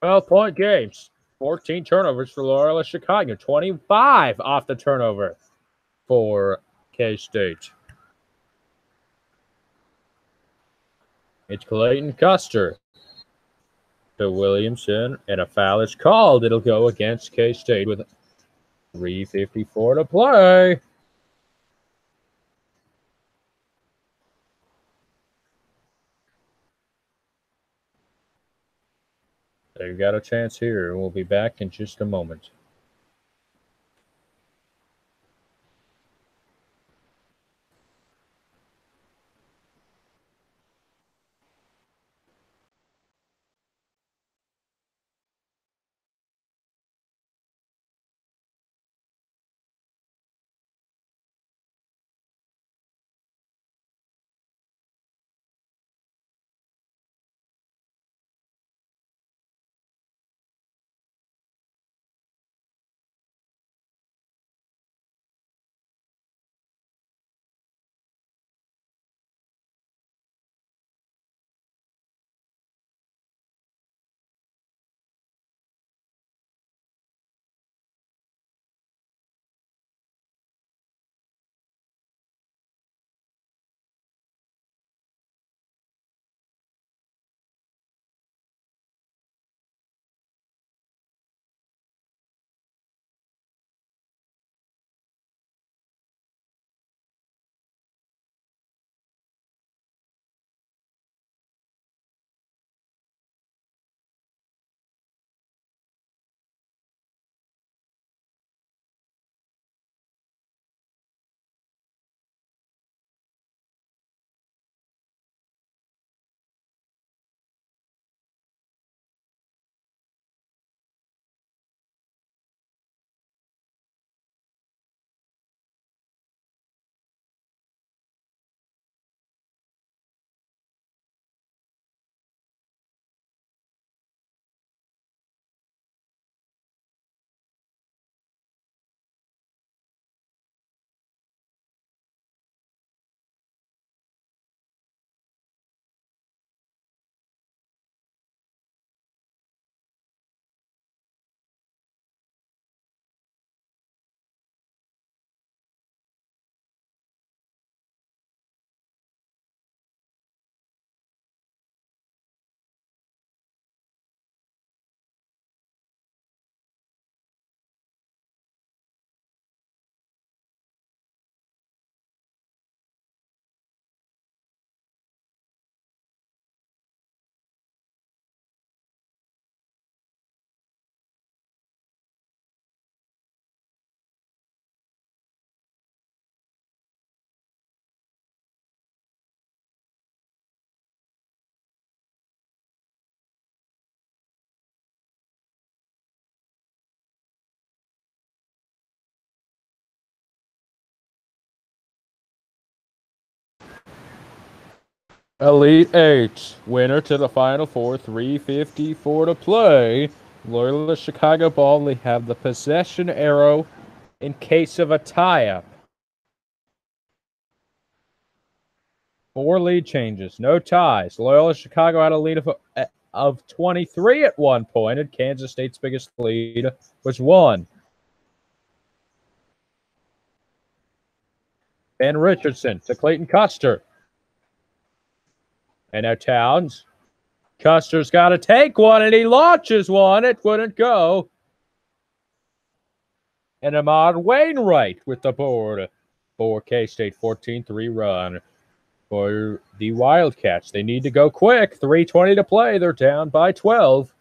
[SPEAKER 1] 12-point games. 14 turnovers for Loyola-Chicago. 25 off the turnover for K-State. It's Clayton Custer to Williamson, and a foul is called. It'll go against K-State with 3:54 to play. They've got a chance here, and we'll be back in just a moment. Elite Eight. Winner to the Final Four. 3:54 to play. Loyola-Chicago ball. They have the possession arrow in case of a tie-up. 4 lead changes. No ties. Loyola-Chicago had a lead of 23 at one point, and Kansas State's biggest lead was 1. Ben Richardson to Clayton Custer. And now Towns. Custer's got to take one, and he launches one. It wouldn't go. And Ahmad Wainwright with the board for K-State. 14-3 run for the Wildcats. They need to go quick. 3:20 to play. They're down by 12.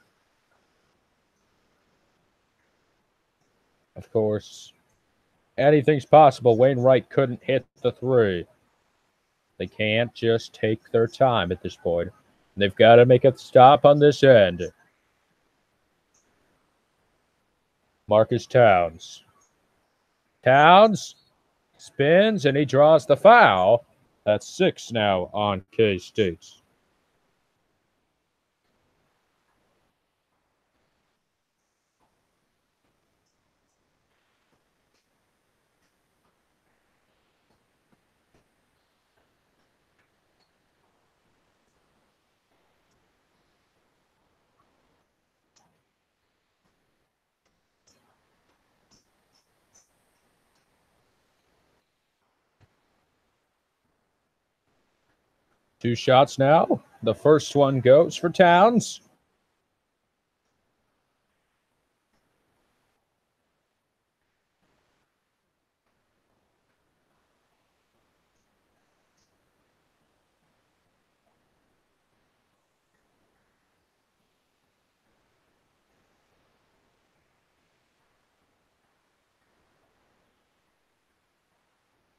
[SPEAKER 1] Of course, anything's possible. Wainwright couldn't hit the 3. They can't just take their time at this point. They've got to make a stop on this end. Marcus Towns. Towns spins, and he draws the foul. That's 6 now on K-State. Two shots now. The first one goes for Towns.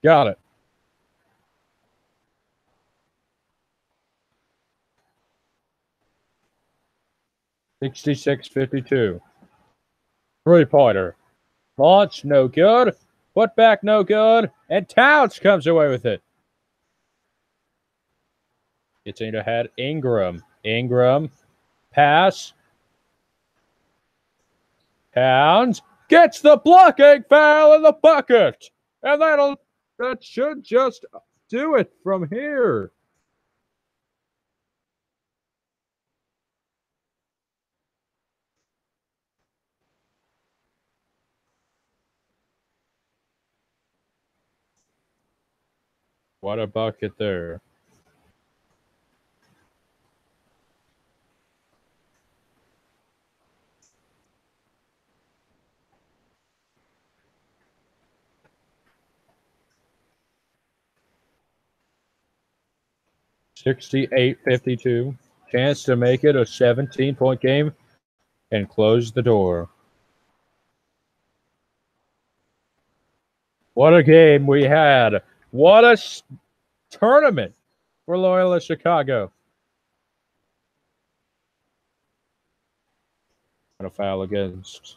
[SPEAKER 1] Got it. (66-52). Three-pointer. Launch, no good. Put back, no good. And Towns comes away with it. It's in ahead. Ingram. Ingram. Pass. Towns gets the blocking foul in the bucket. And that should just do it from here. What a bucket there. (68-52). Chance to make it a 17-point game and close the door. What a game we had. What a tournament for Loyola-Chicago. And a foul against.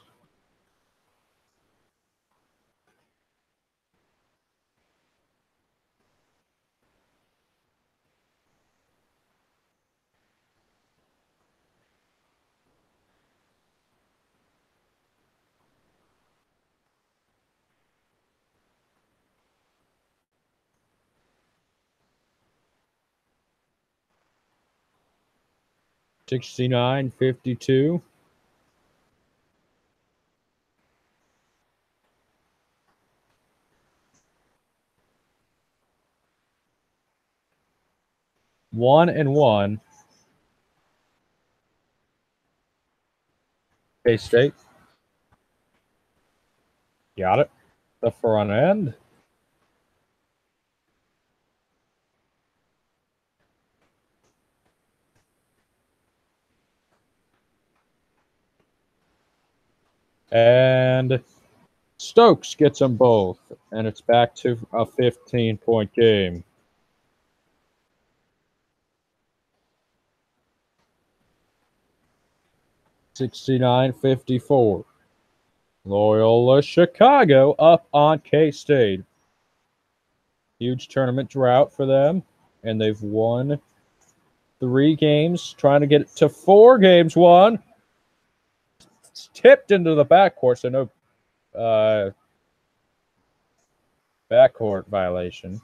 [SPEAKER 1] (69-52). One and one. K-State. Got it. The front end. And Stokes gets them both. And it's back to a 15-point game. (69-54). Loyola-Chicago up on K-State. Huge tournament drought for them, and they've won 3 games, trying to get it to 4 games won. It's tipped into the backcourt, so no backcourt violation.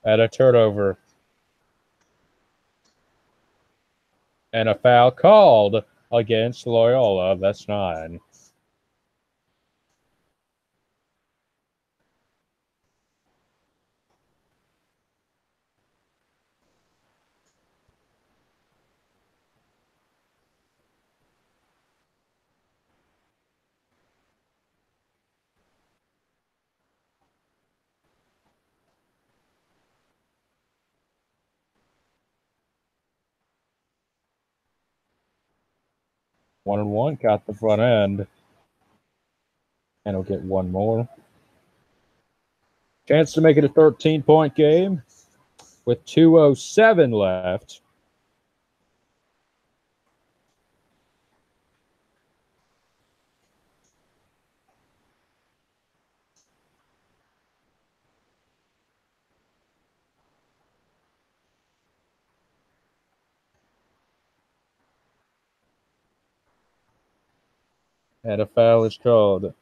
[SPEAKER 1] At a turnover. And a foul called against Loyola. That's 9. One and one, got the front end. And he'll get one more. Chance to make it a 13-point game with 2:07 left. And a foul is called.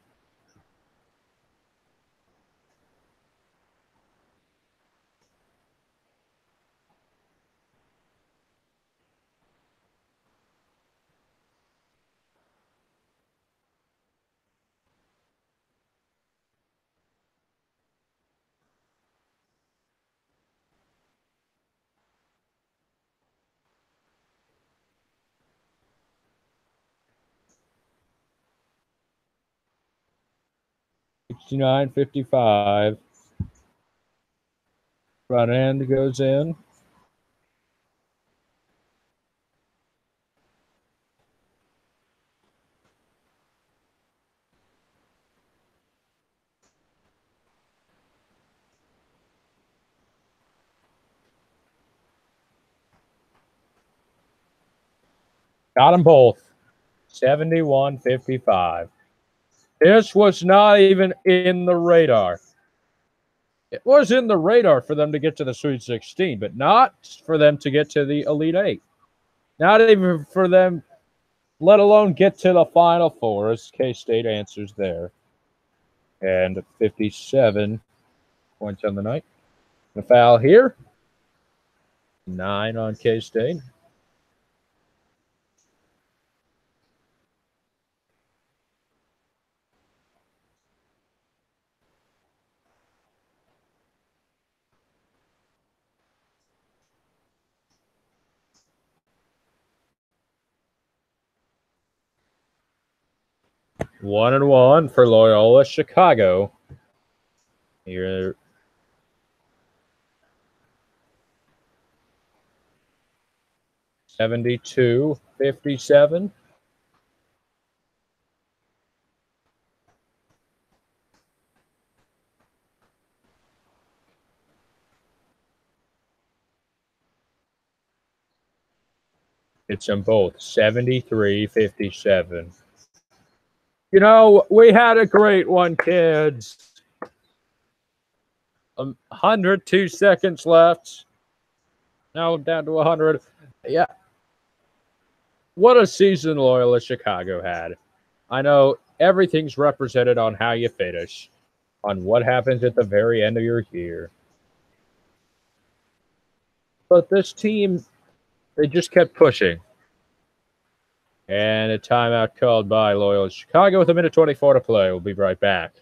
[SPEAKER 1] $69.55. Front end goes in. Got them both. 71-55. This was not even in the radar. It was in the radar for them to get to the Sweet 16, but not for them to get to the Elite 8. Not even for them, let alone get to the Final Four, as K-State answers there. And 57 points on the night. The foul here. 9 on K-State. One and one for Loyola-Chicago. Here, $72.57. It's them both. 73-57. You know, we had a great one, kids. 102 seconds left. Now down to 100. Yeah. What a season Loyola-Chicago had. I know everything's represented on how you finish, on what happens at the very end of your year. But this team, they just kept pushing. And a timeout called by Loyola-Chicago with 1:24 to play. We'll be right back.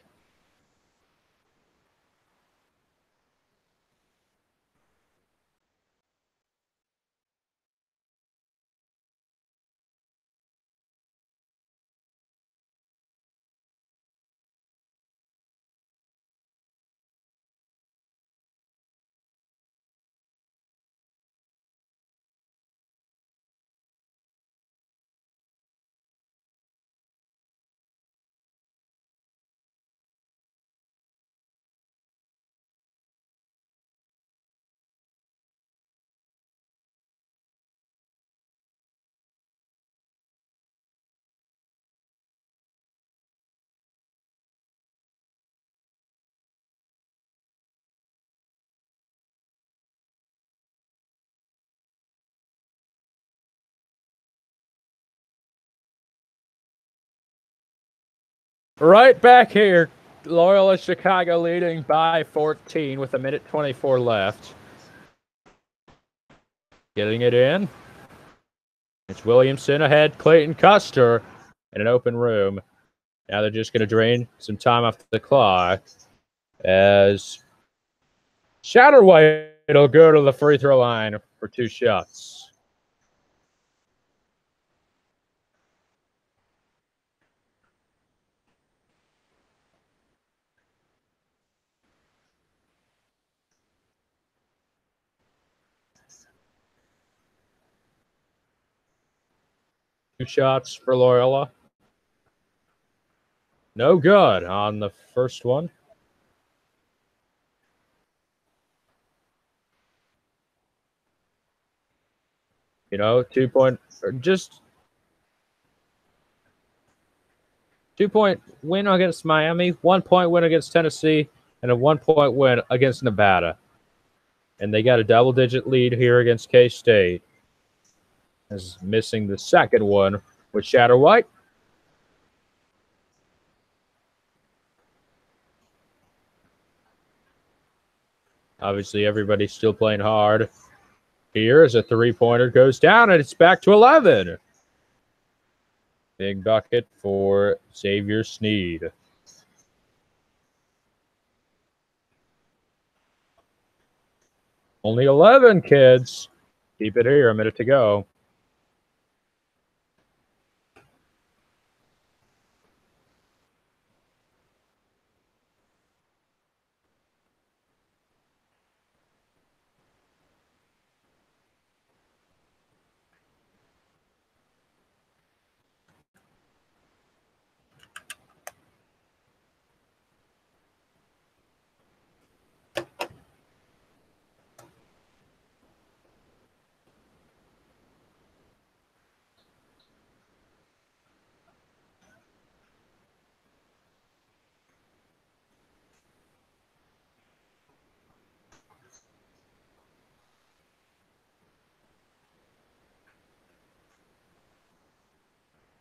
[SPEAKER 1] Right back here. Loyola-Chicago leading by 14 with 1:24 left. Getting it in. It's Williamson ahead. Clayton Custer in an open room. Now they're just going to drain some time off the clock as Shatterwhite will go to the free throw line for 2 shots. Two shots for Loyola. No good on the first one. You know, 2-point win against Miami, 1-point win against Tennessee, and a 1-point win against Nevada. And they got a double-digit lead here against K-State. Is missing the second one with Shatterwhite. Obviously, everybody's still playing hard. Here as a three-pointer goes down, and it's back to 11. Big bucket for Xavier Sneed. Only 11, kids. Keep it here. A minute to go.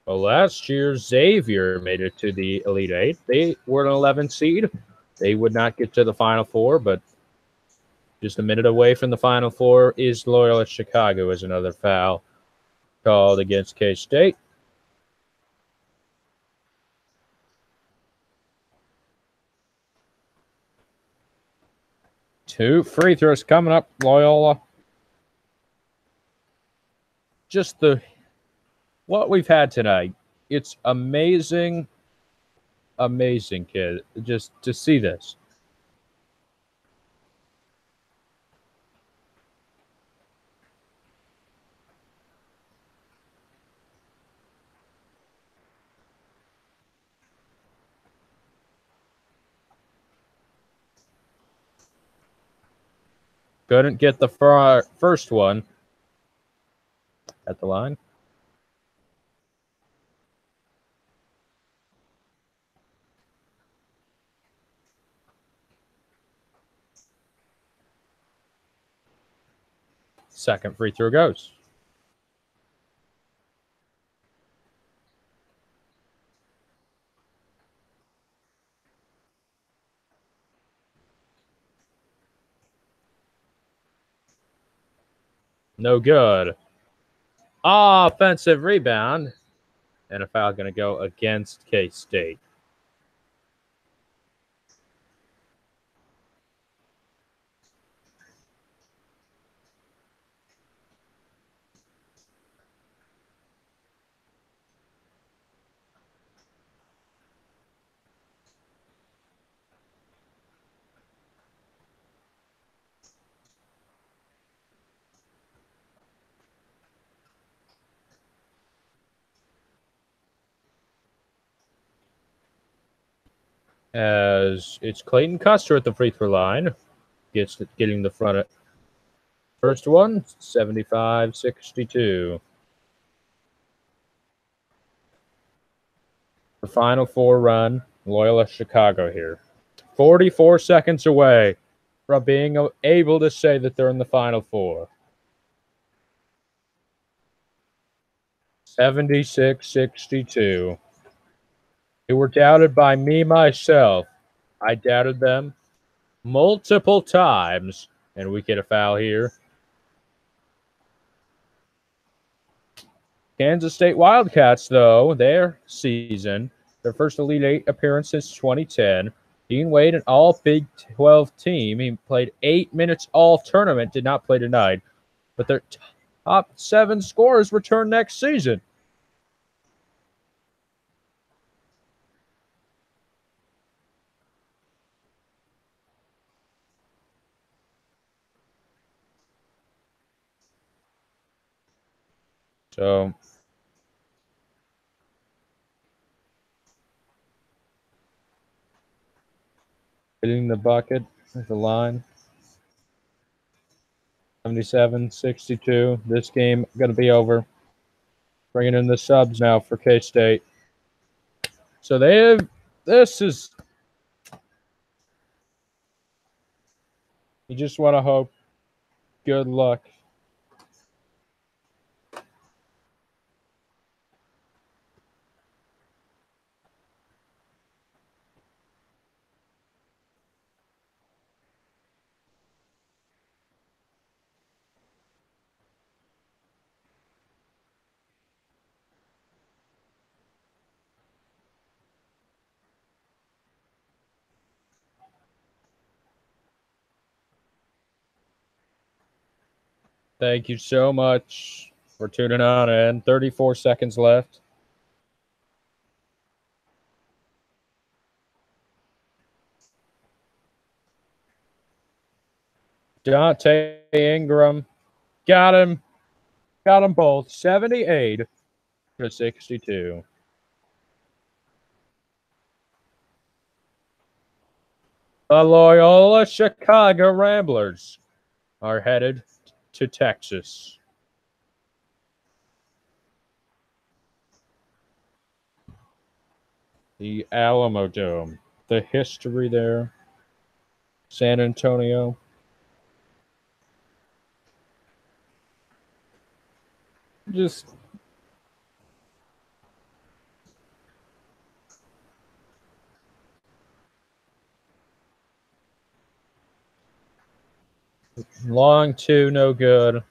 [SPEAKER 1] Well, last year, Xavier made it to the Elite Eight. They were an 11 seed. They would not get to the Final Four, but just a minute away from the Final Four is Loyola-Chicago as another foul called against K-State. Two free throws coming up, Loyola. Just what we've had tonight. It's amazing, amazing, kid, just to see this. Couldn't get the first one at the line. Second free throw goes. No good. Offensive rebound. And a foul going to go against K-State. As it's Clayton Custer at the free throw line. Getting the front. First one, 75-62. The Final Four run, Loyola-Chicago here. 44 seconds away from being able to say that they're in the Final Four. 76-62. They were doubted by me myself. I doubted them multiple times. And we get a foul here. Kansas State Wildcats, though, their season, their first Elite Eight appearance since 2010. Dean Wade, an all Big 12 team. He played 8 minutes all tournament, did not play tonight. But their top 7 scorers return next season. So hitting the bucket at the line. 77-62. This game going to be over. Bringing in the subs now for K-State. So this is, you just want to hope. Good luck. Thank you so much for tuning on in. 34 seconds left. Dante Ingram got him. Got them both. 78-62. The Loyola-Chicago Ramblers are headed to Texas. The Alamo Dome. The history there. San Antonio. Just long two, no good.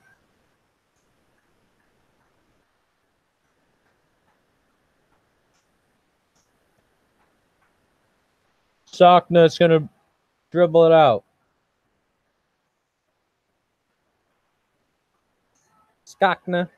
[SPEAKER 1] Sockna's going to dribble it out. Skakna.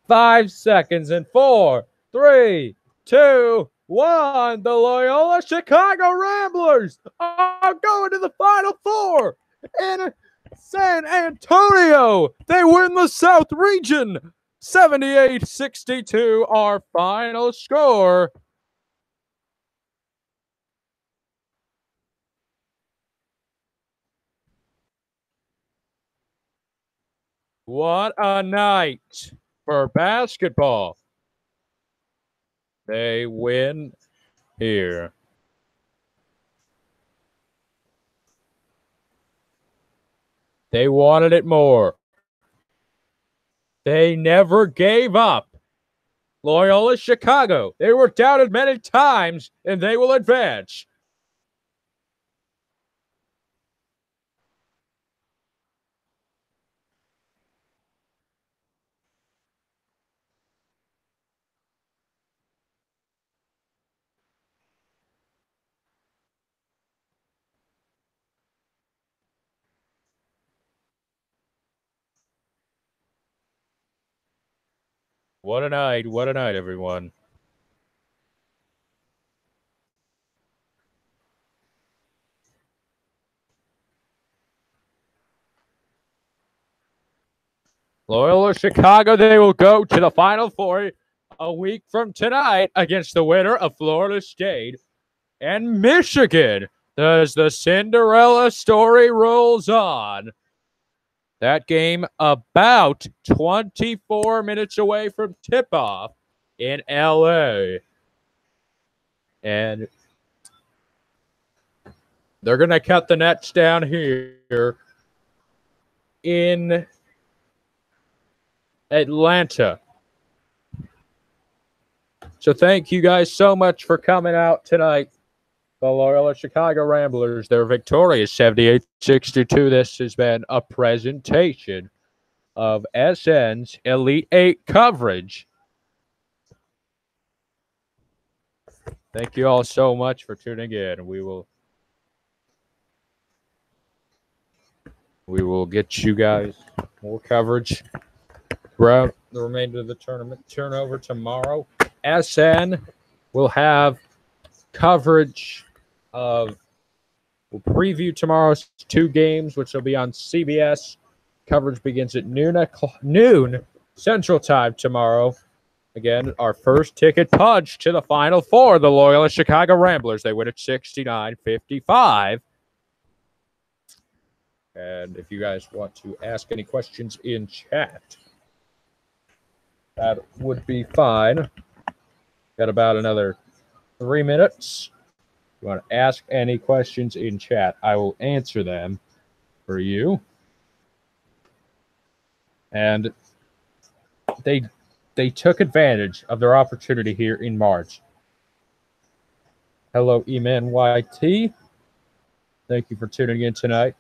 [SPEAKER 1] 5 seconds and 4, 3, 2, 1. The Loyola-Chicago Ramblers are going to the Final Four in San Antonio. They win the South Region. 78-62, our final score. What a night for basketball. They win here. They wanted it more. They never gave up. Loyola-Chicago, they were doubted many times, and they will advance. What a night, everyone. Loyola-Chicago, they will go to the Final Four a week from tonight against the winner of Florida State and Michigan. As the Cinderella story rolls on. That game about 24 minutes away from tip-off in LA. And they're going to cut the nets down here in Atlanta. So thank you guys so much for coming out tonight. The Loyola-Chicago Ramblers, they're victorious 78-62. This has been a presentation of SN's Elite 8 coverage. Thank you all so much for tuning in. We will get you guys more coverage throughout the remainder of the tournament. Turn over tomorrow. SN will have coverage of, we'll preview tomorrow's 2 games, which will be on CBS. Coverage begins at noon Central Time tomorrow. Again, our first ticket punch to the Final Four, the Loyola-Chicago Ramblers. They win at 69-55. And if you guys want to ask any questions in chat, that would be fine. Got about another 3 minutes. If you want to ask any questions in chat, I will answer them for you. And they took advantage of their opportunity here in March. Hello, EMNYT. Thank you for tuning in tonight.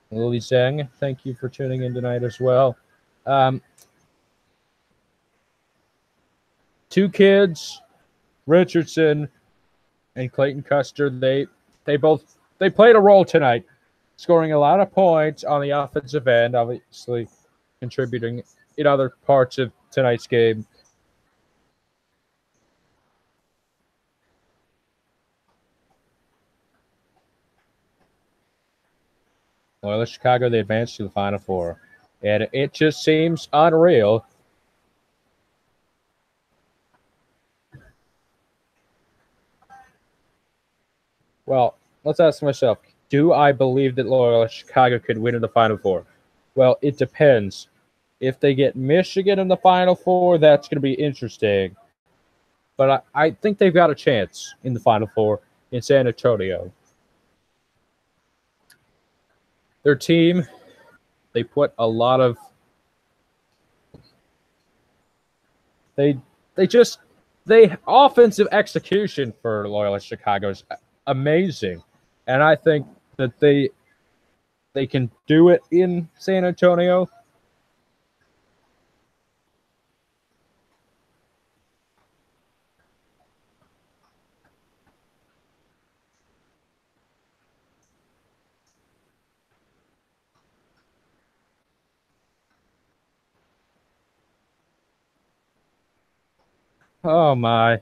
[SPEAKER 1] Lily Zhang, thank you for tuning in tonight as well. 2 kids, Richardson and Clayton Custer, they played a role tonight, scoring a lot of points on the offensive end, obviously contributing in other parts of tonight's game. Loyola-Chicago, they advanced to the Final Four. And it just seems unreal. Well, let's ask myself, do I believe that Loyola-Chicago could win in the Final Four? Well, it depends. If they get Michigan in the Final Four, that's going to be interesting. But I think they've got a chance in the Final Four in San Antonio. Their team, they put a lot of... They offensive execution for Loyola-Chicago is amazing. And I think that they can do it in San Antonio. Oh, my.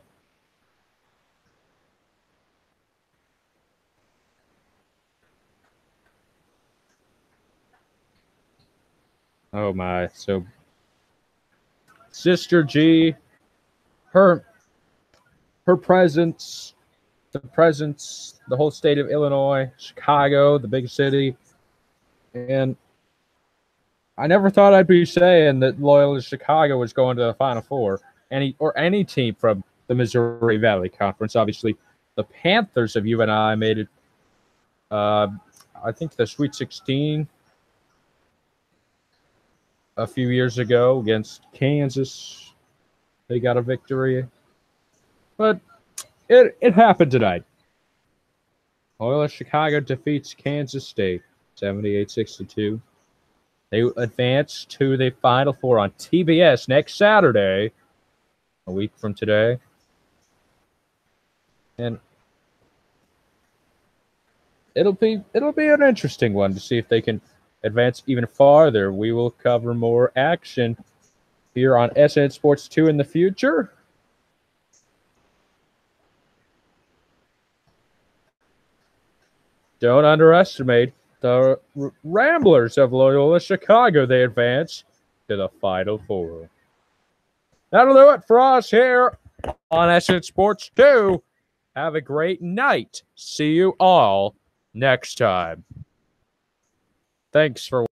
[SPEAKER 1] Oh, my. So, Sister G, her presence, the whole state of Illinois, Chicago, the big city. And I never thought I'd be saying that Loyola-Chicago was going to the Final Four. Any team from the Missouri Valley Conference. Obviously, the Panthers of UNI made it, I think, the Sweet 16 a few years ago against Kansas. They got a victory. But it happened tonight. Loyola-Chicago defeats Kansas State 78-62. They advance to the Final Four on TBS next Saturday, a week from today. And it'll be an interesting one to see if they can advance even farther. We will cover more action here on SN Sports 2 in the future. Don't underestimate the Ramblers of Loyola-Chicago. They advance to the Final Four. That'll do it for us here on SN Sports 2. Have a great night. See you all next time. Thanks for